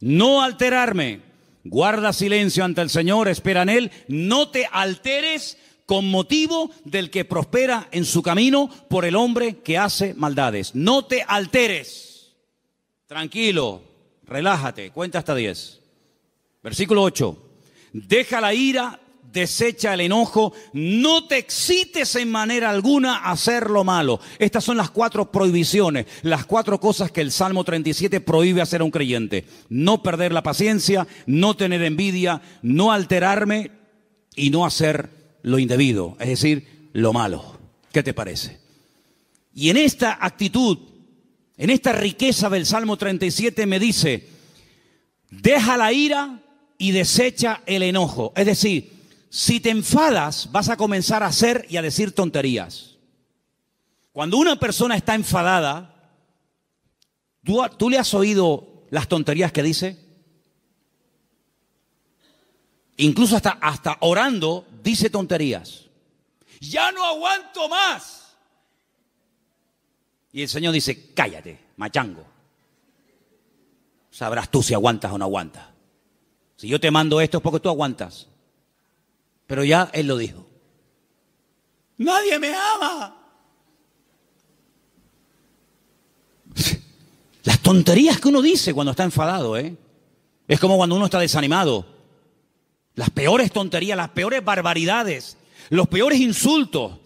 No alterarme. Guarda silencio ante el Señor, espera en Él. No te alteres con motivo del que prospera en su camino por el hombre que hace maldades. No te alteres. Tranquilo, relájate. Cuenta hasta 10. Versículo 8. Deja la ira desecha el enojo, no te excites en manera alguna a hacer lo malo. Estas son las 4 prohibiciones, las 4 cosas que el Salmo 37 prohíbe hacer a un creyente. No perder la paciencia, no tener envidia, no alterarme y no hacer lo indebido, es decir, lo malo. ¿Qué te parece? Y en esta actitud, en esta riqueza del Salmo 37 me dice, deja la ira y desecha el enojo. Es decir, si te enfadas, vas a comenzar a hacer y a decir tonterías. Cuando una persona está enfadada, ¿tú le has oído las tonterías que dice? Incluso hasta orando dice tonterías. Ya no aguanto más. Y el Señor dice, cállate, machango. Sabrás tú si aguantas o no aguantas. Si yo te mando esto es porque tú aguantas. Pero ya Él lo dijo. Nadie me ama. Las tonterías que uno dice cuando está enfadado, es como cuando uno está desanimado. Las peores tonterías, las peores barbaridades, los peores insultos,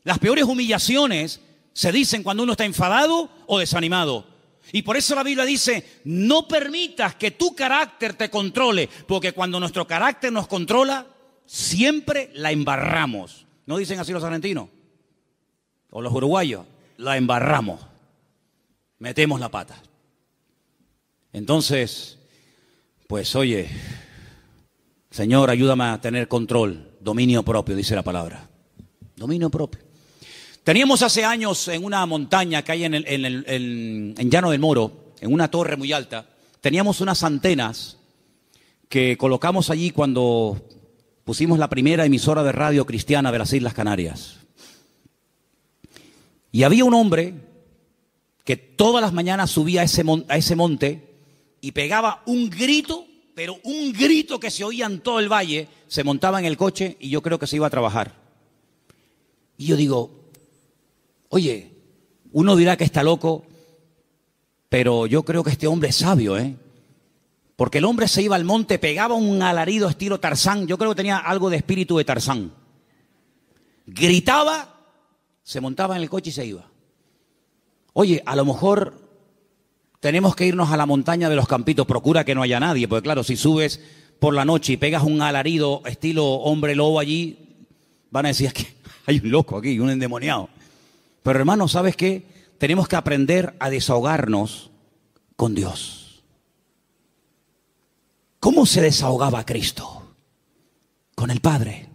las peores humillaciones se dicen cuando uno está enfadado o desanimado. Y por eso la Biblia dice, no permitas que tu carácter te controle, porque cuando nuestro carácter nos controla, siempre la embarramos. ¿No dicen así los argentinos? O los uruguayos, la embarramos. Metemos la pata. Entonces, pues oye, Señor, ayúdame a tener control, dominio propio, dice la palabra. Dominio propio. Teníamos hace años en una montaña que hay en Llano del Moro, en una torre muy alta, teníamos unas antenas que colocamos allí cuando pusimos la primera emisora de radio cristiana de las Islas Canarias. Y había un hombre que todas las mañanas subía a ese monte y pegaba un grito, pero un grito que se oía en todo el valle, se montaba en el coche y yo creo que se iba a trabajar. Y yo digo, oye, uno dirá que está loco, pero yo creo que este hombre es sabio, Porque el hombre se iba al monte, pegaba un alarido estilo Tarzán, yo creo que tenía algo de espíritu de Tarzán. Gritaba, se montaba en el coche y se iba. Oye, a lo mejor tenemos que irnos a la montaña de los Campitos, procura que no haya nadie, porque claro, si subes por la noche y pegas un alarido estilo hombre lobo allí, van a decir que hay un loco aquí, un endemoniado. Pero hermano, ¿sabes qué? Tenemos que aprender a desahogarnos con Dios. ¿Cómo se desahogaba Cristo? Con el Padre.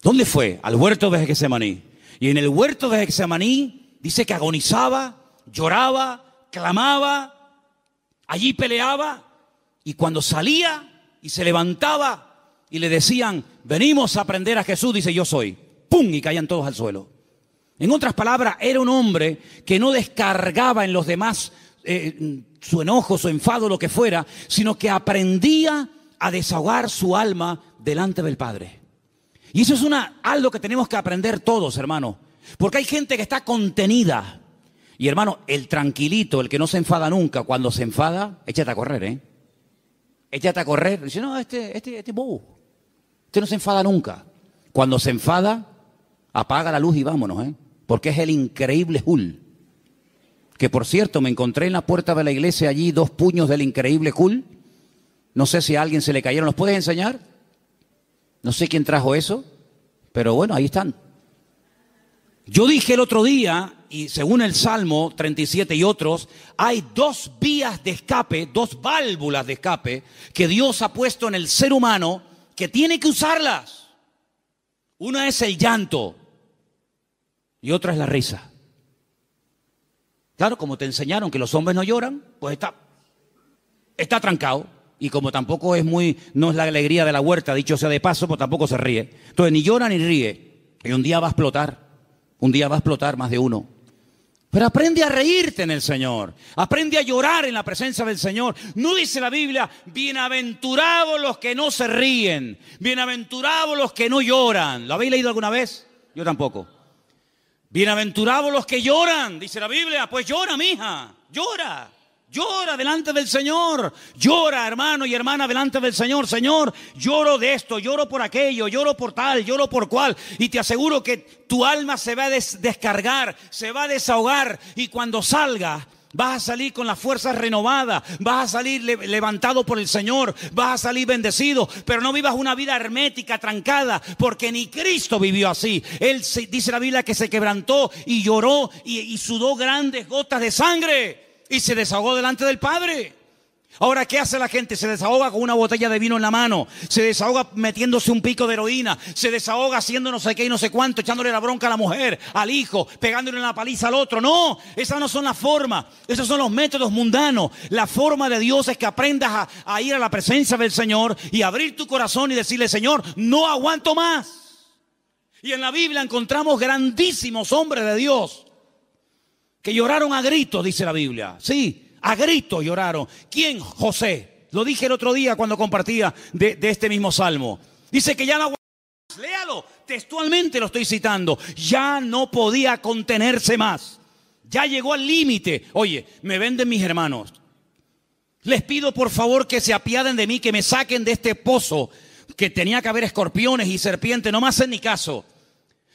¿Dónde fue? Al huerto de Getsemaní. Y en el huerto de Getsemaní dice que agonizaba, lloraba, clamaba, allí peleaba. Y cuando salía y se levantaba y le decían, venimos a aprender a Jesús, dice, yo soy. ¡Pum! Y caían todos al suelo. En otras palabras, era un hombre que no descargaba en los demás su enojo, su enfado, lo que fuera, sino que aprendía a desahogar su alma delante del Padre. Y eso es algo que tenemos que aprender todos, hermano. Porque hay gente que está contenida. Y hermano, el tranquilito, el que no se enfada nunca, cuando se enfada, échate a correr, Échate a correr. Dice, no, este es bobo. Este no se enfada nunca. Cuando se enfada, apaga la luz y vámonos, Porque es el increíble Hulk. Que por cierto, me encontré en la puerta de la iglesia allí 2 puños del increíble Hulk. No sé si a alguien se le cayeron. ¿Los puedes enseñar? No sé quién trajo eso, pero bueno, ahí están. Yo dije el otro día, y según el Salmo 37 y otros, hay 2 vías de escape, 2 válvulas de escape que Dios ha puesto en el ser humano que tiene que usarlas. Una es el llanto y otra es la risa. Claro, como te enseñaron que los hombres no lloran, pues está trancado. Y como tampoco no es la alegría de la huerta, dicho sea de paso, pues tampoco se ríe. Entonces ni llora ni ríe. Y un día va a explotar más de uno. Pero aprende a reírte en el Señor. Aprende a llorar en la presencia del Señor. No dice la Biblia, bienaventurados los que no se ríen, bienaventurados los que no lloran. ¿Lo habéis leído alguna vez? Yo tampoco. Bienaventurados los que lloran, dice la Biblia. Pues llora, mija, llora. Llora delante del Señor. Llora, hermano y hermana, delante del Señor. Señor, lloro de esto, lloro por aquello, lloro por tal, lloro por cual. Y te aseguro que tu alma se va a descargar, se va a desahogar. Y cuando salga, vas a salir con las fuerzas renovadas, vas a salir levantado por el Señor, vas a salir bendecido, pero no vivas una vida hermética, trancada, porque ni Cristo vivió así. Él dice la Biblia que se quebrantó y lloró y sudó grandes gotas de sangre y se desahogó delante del Padre. Ahora, ¿qué hace la gente? Se desahoga con una botella de vino en la mano, se desahoga metiéndose un pico de heroína, se desahoga haciendo no sé qué y no sé cuánto, echándole la bronca a la mujer, al hijo, pegándole una paliza al otro. No, esas no son las formas, esos son los métodos mundanos. La forma de Dios es que aprendas a ir a la presencia del Señor y abrir tu corazón y decirle: Señor, no aguanto más. Y en la Biblia encontramos grandísimos hombres de Dios que lloraron a gritos, dice la Biblia. Sí. A gritos lloraron. ¿Quién? José. Lo dije el otro día cuando compartía de este mismo salmo. Dice que ya no aguantaba más. Léalo, textualmente lo estoy citando. Ya no podía contenerse más. Ya llegó al límite. Oye, me venden mis hermanos. Les pido por favor que se apiaden de mí, que me saquen de este pozo que tenía que haber escorpiones y serpientes. No me hacen ni caso.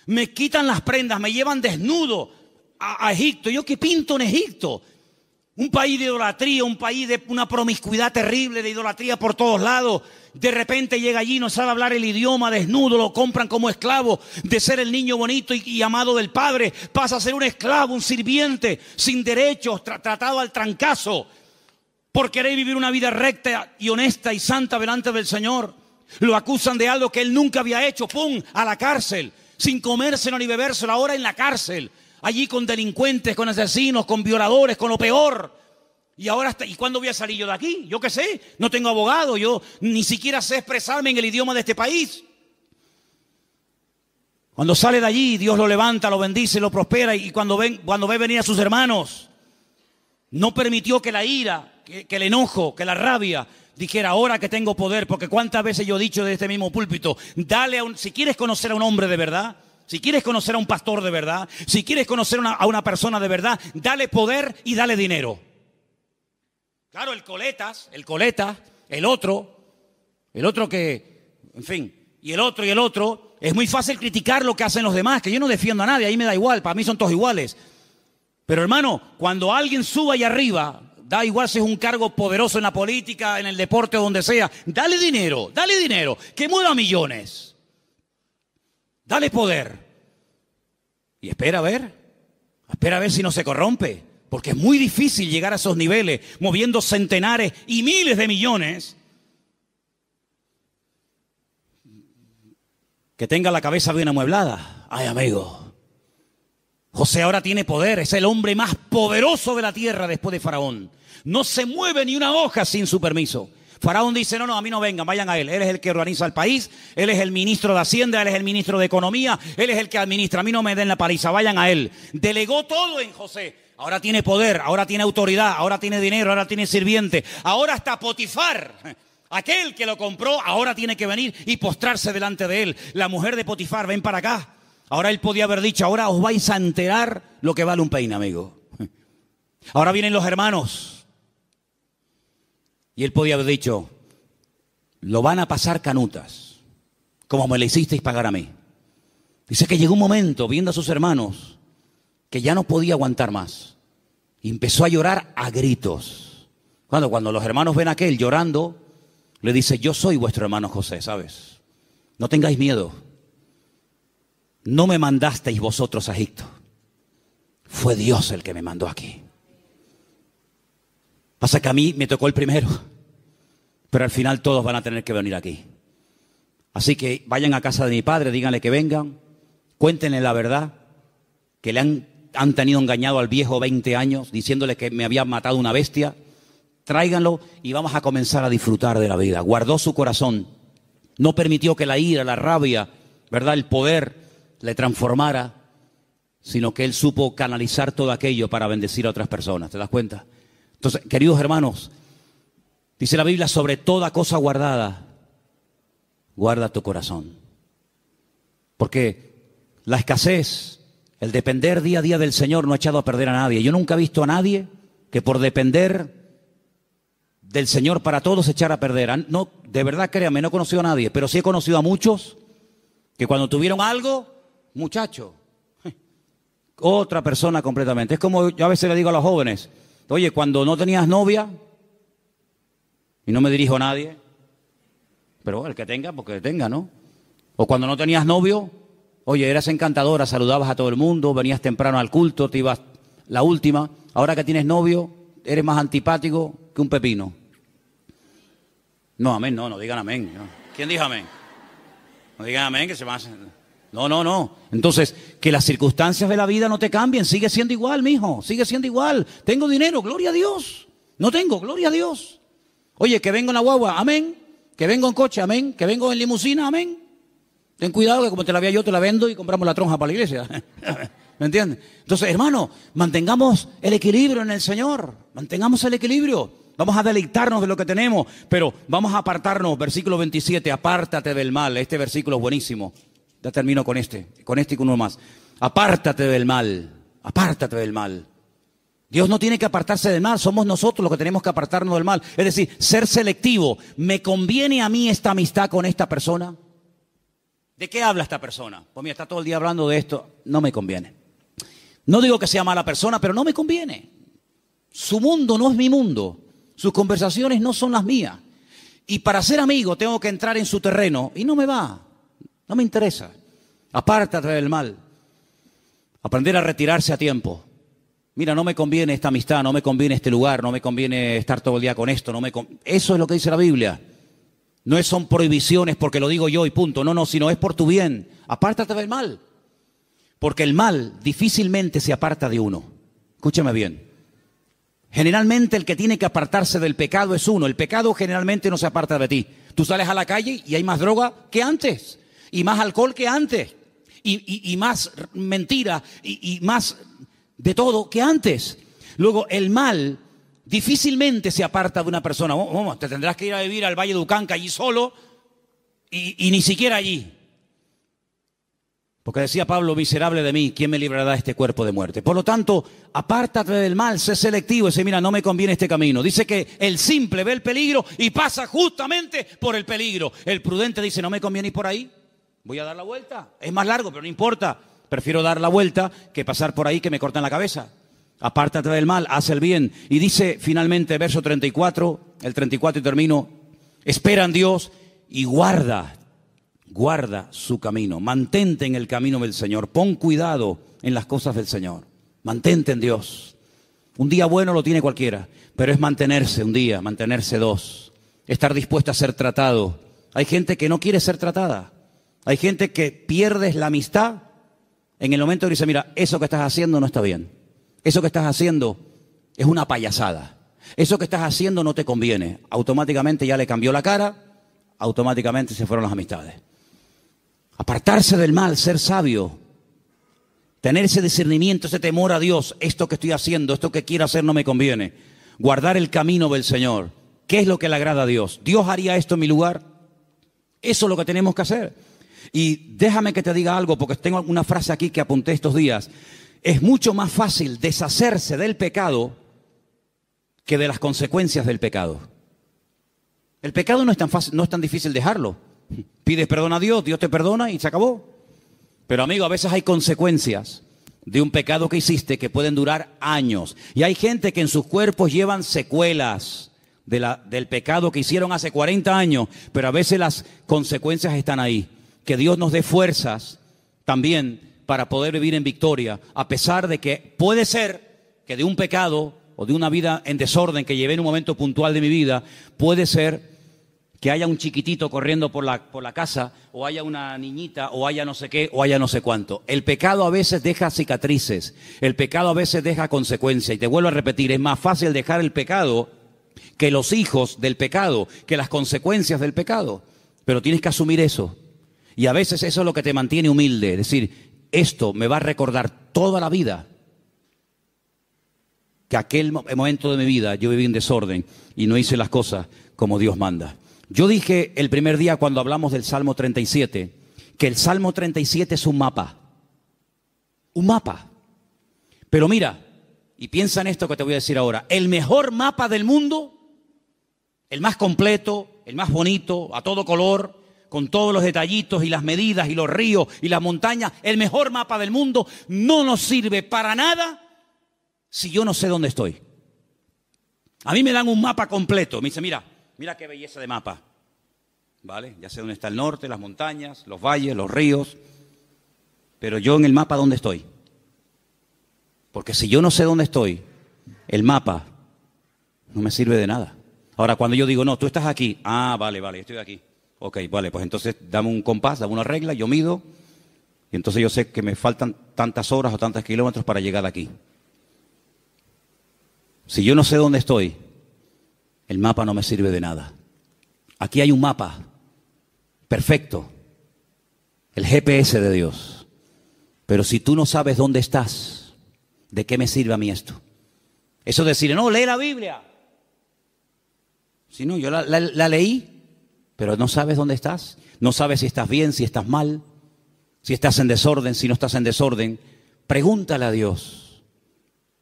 Me quitan las prendas, me llevan desnudo a Egipto. ¿Yo qué pinto en Egipto? Un país de idolatría, un país de una promiscuidad terrible, de idolatría por todos lados. De repente llega allí, no sabe hablar el idioma, desnudo, lo compran como esclavo. De ser el niño bonito y amado del padre, pasa a ser un esclavo, un sirviente, sin derechos, tratado al trancazo. Por querer vivir una vida recta y honesta y santa delante del Señor. Lo acusan de algo que él nunca había hecho. ¡Pum! A la cárcel, sin comérselo ni bebérselo, ahora en la cárcel. Allí con delincuentes, con asesinos, con violadores, con lo peor. Y ahora, ¿y cuándo voy a salir yo de aquí? Yo qué sé, no tengo abogado, yo ni siquiera sé expresarme en el idioma de este país. Cuando sale de allí, Dios lo levanta, lo bendice, lo prospera. Y cuando ve venir a sus hermanos, no permitió que la ira, que el enojo, que la rabia dijera: ahora que tengo poder. Porque cuántas veces yo he dicho de este mismo púlpito: si quieres conocer a un hombre de verdad, si quieres conocer a un pastor de verdad, si quieres conocer a una persona de verdad, dale poder y dale dinero. Claro, el coleta, el otro que, en fin, y el otro, es muy fácil criticar lo que hacen los demás, que yo no defiendo a nadie, ahí me da igual, para mí son todos iguales. Pero hermano, cuando alguien suba allá arriba, da igual si es un cargo poderoso en la política, en el deporte o donde sea, dale dinero, que mueva millones. Dale poder. Y espera a ver si no se corrompe. Porque es muy difícil llegar a esos niveles, moviendo centenares y miles de millones. Que tenga la cabeza bien amueblada. Ay, amigo. José ahora tiene poder, es el hombre más poderoso de la tierra después de Faraón. No se mueve ni una hoja sin su permiso. Faraón dice: no, a mí no vengan, vayan a él. Él es el que organiza el país, él es el ministro de Hacienda, él es el ministro de Economía, él es el que administra. A mí no me den la paliza, vayan a él. Delegó todo en José. Ahora tiene poder, ahora tiene autoridad, ahora tiene dinero, ahora tiene sirviente. Ahora hasta Potifar, aquel que lo compró, ahora tiene que venir y postrarse delante de él. La mujer de Potifar: ven para acá. Ahora él podía haber dicho: ahora os vais a enterar lo que vale un peine, amigo. Ahora vienen los hermanos. Y él podía haber dicho: lo van a pasar canutas, como me le hicisteis pagar a mí. Dice que llegó un momento, viendo a sus hermanos, que ya no podía aguantar más. Y empezó a llorar a gritos. Cuando los hermanos ven a aquel llorando, le dice: yo soy vuestro hermano José, ¿sabes? No tengáis miedo. No me mandasteis vosotros a Egipto. Fue Dios el que me mandó aquí. Pasa que a mí me tocó el primero, pero al final todos van a tener que venir aquí. Así que vayan a casa de mi padre, díganle que vengan, cuéntenle la verdad, que le han tenido engañado al viejo 20 años, diciéndole que me había matado una bestia. Tráiganlo y vamos a comenzar a disfrutar de la vida. Guardó su corazón, no permitió que la ira, la rabia, ¿verdad?, el poder le transformara, sino que él supo canalizar todo aquello para bendecir a otras personas. ¿Te das cuenta? Entonces, queridos hermanos, dice la Biblia: sobre toda cosa guardada, guarda tu corazón. Porque la escasez, el depender día a día del Señor no ha echado a perder a nadie. Yo nunca he visto a nadie que por depender del Señor para todos se echara a perder. No, de verdad, créanme, no he conocido a nadie, pero sí he conocido a muchos que cuando tuvieron algo, muchacho, otra persona completamente. Es como yo a veces le digo a los jóvenes, oye, cuando no tenías novia, y no me dirijo a nadie, pero el que tenga, porque tenga, ¿no? O cuando no tenías novio, oye, eras encantadora, saludabas a todo el mundo, venías temprano al culto, te ibas la última. Ahora que tienes novio, eres más antipático que un pepino. No, amén, no digan amén. No. ¿Quién dijo amén? No digan amén, que se van a hacer... No. Entonces, que las circunstancias de la vida no te cambien. Sigue siendo igual, mijo. Sigue siendo igual. Tengo dinero, gloria a Dios. No tengo, gloria a Dios. Oye, que vengo en la guagua, amén. Que vengo en coche, amén. Que vengo en limusina, amén. Ten cuidado que como te la vea yo, te la vendo y compramos la tronja para la iglesia. ¿Me entiendes? Entonces, hermano, mantengamos el equilibrio en el Señor. Mantengamos el equilibrio. Vamos a deleitarnos de lo que tenemos, pero vamos a apartarnos. Versículo 27, apártate del mal. Este versículo es buenísimo. Ya termino con este y con uno más. Apártate del mal, apártate del mal. Dios no tiene que apartarse del mal, somos nosotros los que tenemos que apartarnos del mal. Es decir, ser selectivo. ¿Me conviene a mí esta amistad con esta persona? ¿De qué habla esta persona? Pues mira, está todo el día hablando de esto. No me conviene. No digo que sea mala persona, pero no me conviene. Su mundo no es mi mundo. Sus conversaciones no son las mías. Y para ser amigo tengo que entrar en su terreno y no me va. No me interesa. Apártate del mal. Aprender a retirarse a tiempo. Mira, no me conviene esta amistad, no me conviene este lugar, no me conviene estar todo el día con esto. Eso es lo que dice la Biblia. No son prohibiciones porque lo digo yo y punto. No, sino es por tu bien. Apártate del mal. Porque el mal difícilmente se aparta de uno. Escúchame bien. Generalmente el que tiene que apartarse del pecado es uno. El pecado generalmente no se aparta de ti. Tú sales a la calle y hay más droga que antes. Y más alcohol que antes. Y más mentira. Y más de todo que antes. Luego el mal difícilmente se aparta de una persona. Te tendrás que ir a vivir al Valle de Ucanca allí solo. Y ni siquiera allí. Porque decía Pablo, miserable de mí, ¿quién me librará de este cuerpo de muerte? Por lo tanto, apártate del mal, sé selectivo. Dice, mira, no me conviene este camino. Dice que el simple ve el peligro y pasa justamente por el peligro. El prudente dice, no me conviene ir por ahí, voy a dar la vuelta. Es más largo, pero no importa. Prefiero dar la vuelta que pasar por ahí que me cortan la cabeza. Apártate del mal, haz el bien. Y dice finalmente, verso 34, el 34 y termino, espera en Dios y guarda su camino, mantente en el camino del Señor, pon cuidado en las cosas del Señor, mantente en Dios. Un día bueno lo tiene cualquiera, pero es mantenerse un día, mantenerse dos, estar dispuesto a ser tratado. Hay gente que no quiere ser tratada, hay gente que pierdes la amistad en el momento que dice, mira, eso que estás haciendo no está bien, eso que estás haciendo es una payasada, eso que estás haciendo no te conviene. Automáticamente ya le cambió la cara, automáticamente se fueron las amistades. Apartarse del mal, ser sabio, tener ese discernimiento, ese temor a Dios. Esto que estoy haciendo, esto que quiero hacer no me conviene. Guardar el camino del Señor. ¿Qué es lo que le agrada a Dios? ¿Dios haría esto en mi lugar? Eso es lo que tenemos que hacer. Y déjame que te diga algo, porque tengo una frase aquí que apunté estos días. Es mucho más fácil deshacerse del pecado que de las consecuencias del pecado. El pecado no es tan fácil, no es tan difícil dejarlo. Pides perdón a Dios, Dios te perdona y se acabó. Pero amigo, a veces hay consecuencias de un pecado que hiciste que pueden durar años. Y hay gente que en sus cuerpos llevan secuelas del pecado que hicieron hace 40 años. Pero a veces las consecuencias están ahí. Que Dios nos dé fuerzas también para poder vivir en victoria. A pesar de que puede ser que de un pecado o de una vida en desorden que llevé en un momento puntual de mi vida, puede ser que haya un chiquitito corriendo por la casa, o haya una niñita, o haya no sé qué, o haya no sé cuánto. El pecado a veces deja cicatrices, el pecado a veces deja consecuencias. Y te vuelvo a repetir, es más fácil dejar el pecado que los hijos del pecado, que las consecuencias del pecado. Pero tienes que asumir eso. Y a veces eso es lo que te mantiene humilde. Es decir, esto me va a recordar toda la vida que aquel momento de mi vida yo viví en desorden y no hice las cosas como Dios manda. Yo dije el primer día cuando hablamos del Salmo 37, que el Salmo 37 es un mapa. Un mapa. Pero mira, y piensa en esto que te voy a decir ahora, el mejor mapa del mundo el más completo, el más bonito, a todo color, con todos los detallitos y las medidas y los ríos y las montañas, el mejor mapa del mundo, no nos sirve para nada si yo no sé dónde estoy. A mí me dan un mapa completo, me dice, mira qué belleza de mapa. ¿Vale? Ya sé dónde está el norte, las montañas, los valles, los ríos, pero yo en el mapa, ¿dónde estoy? Porque si yo no sé dónde estoy, el mapa no me sirve de nada. Ahora, cuando yo digo, no, tú estás aquí, vale, estoy aquí. Ok, vale, pues entonces dame un compás, dame una regla, yo mido, y entonces yo sé que me faltan tantas horas o tantos kilómetros para llegar aquí. Si yo no sé dónde estoy, el mapa no me sirve de nada. Aquí hay un mapa perfecto, el GPS de Dios. Pero si tú no sabes dónde estás, ¿de qué me sirve a mí esto? Eso de decir, no, lee la Biblia. Si no, yo la leí, pero no sabes dónde estás. No sabes si estás bien, si estás mal, si estás en desorden, si no estás en desorden. Pregúntale a Dios,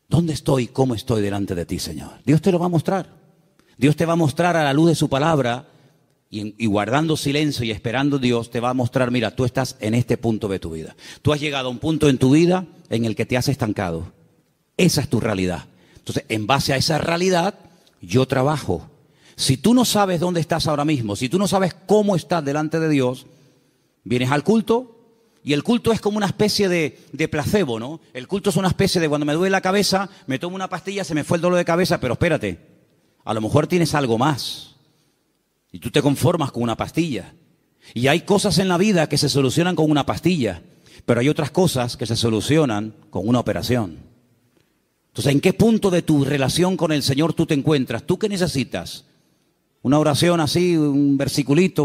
¿dónde estoy? ¿Cómo estoy delante de ti, Señor? Dios te lo va a mostrar. Dios te va a mostrar a la luz de su palabra y guardando silencio y esperando a Dios, te va a mostrar, mira, tú estás en este punto de tu vida. Tú has llegado a un punto en tu vida en el que te has estancado. Esa es tu realidad. Entonces, en base a esa realidad, yo trabajo. Si tú no sabes dónde estás ahora mismo, si tú no sabes cómo estás delante de Dios, vienes al culto y el culto es como una especie de placebo, ¿no? El culto es una especie de cuando me duele la cabeza, me tomo una pastilla, se me fue el dolor de cabeza, pero espérate, a lo mejor tienes algo más. Y tú te conformas con una pastilla. Y hay cosas en la vida que se solucionan con una pastilla, pero hay otras cosas que se solucionan con una operación. Entonces, ¿en qué punto de tu relación con el Señor tú te encuentras? ¿Tú qué necesitas? ¿Una oración así, un versiculito,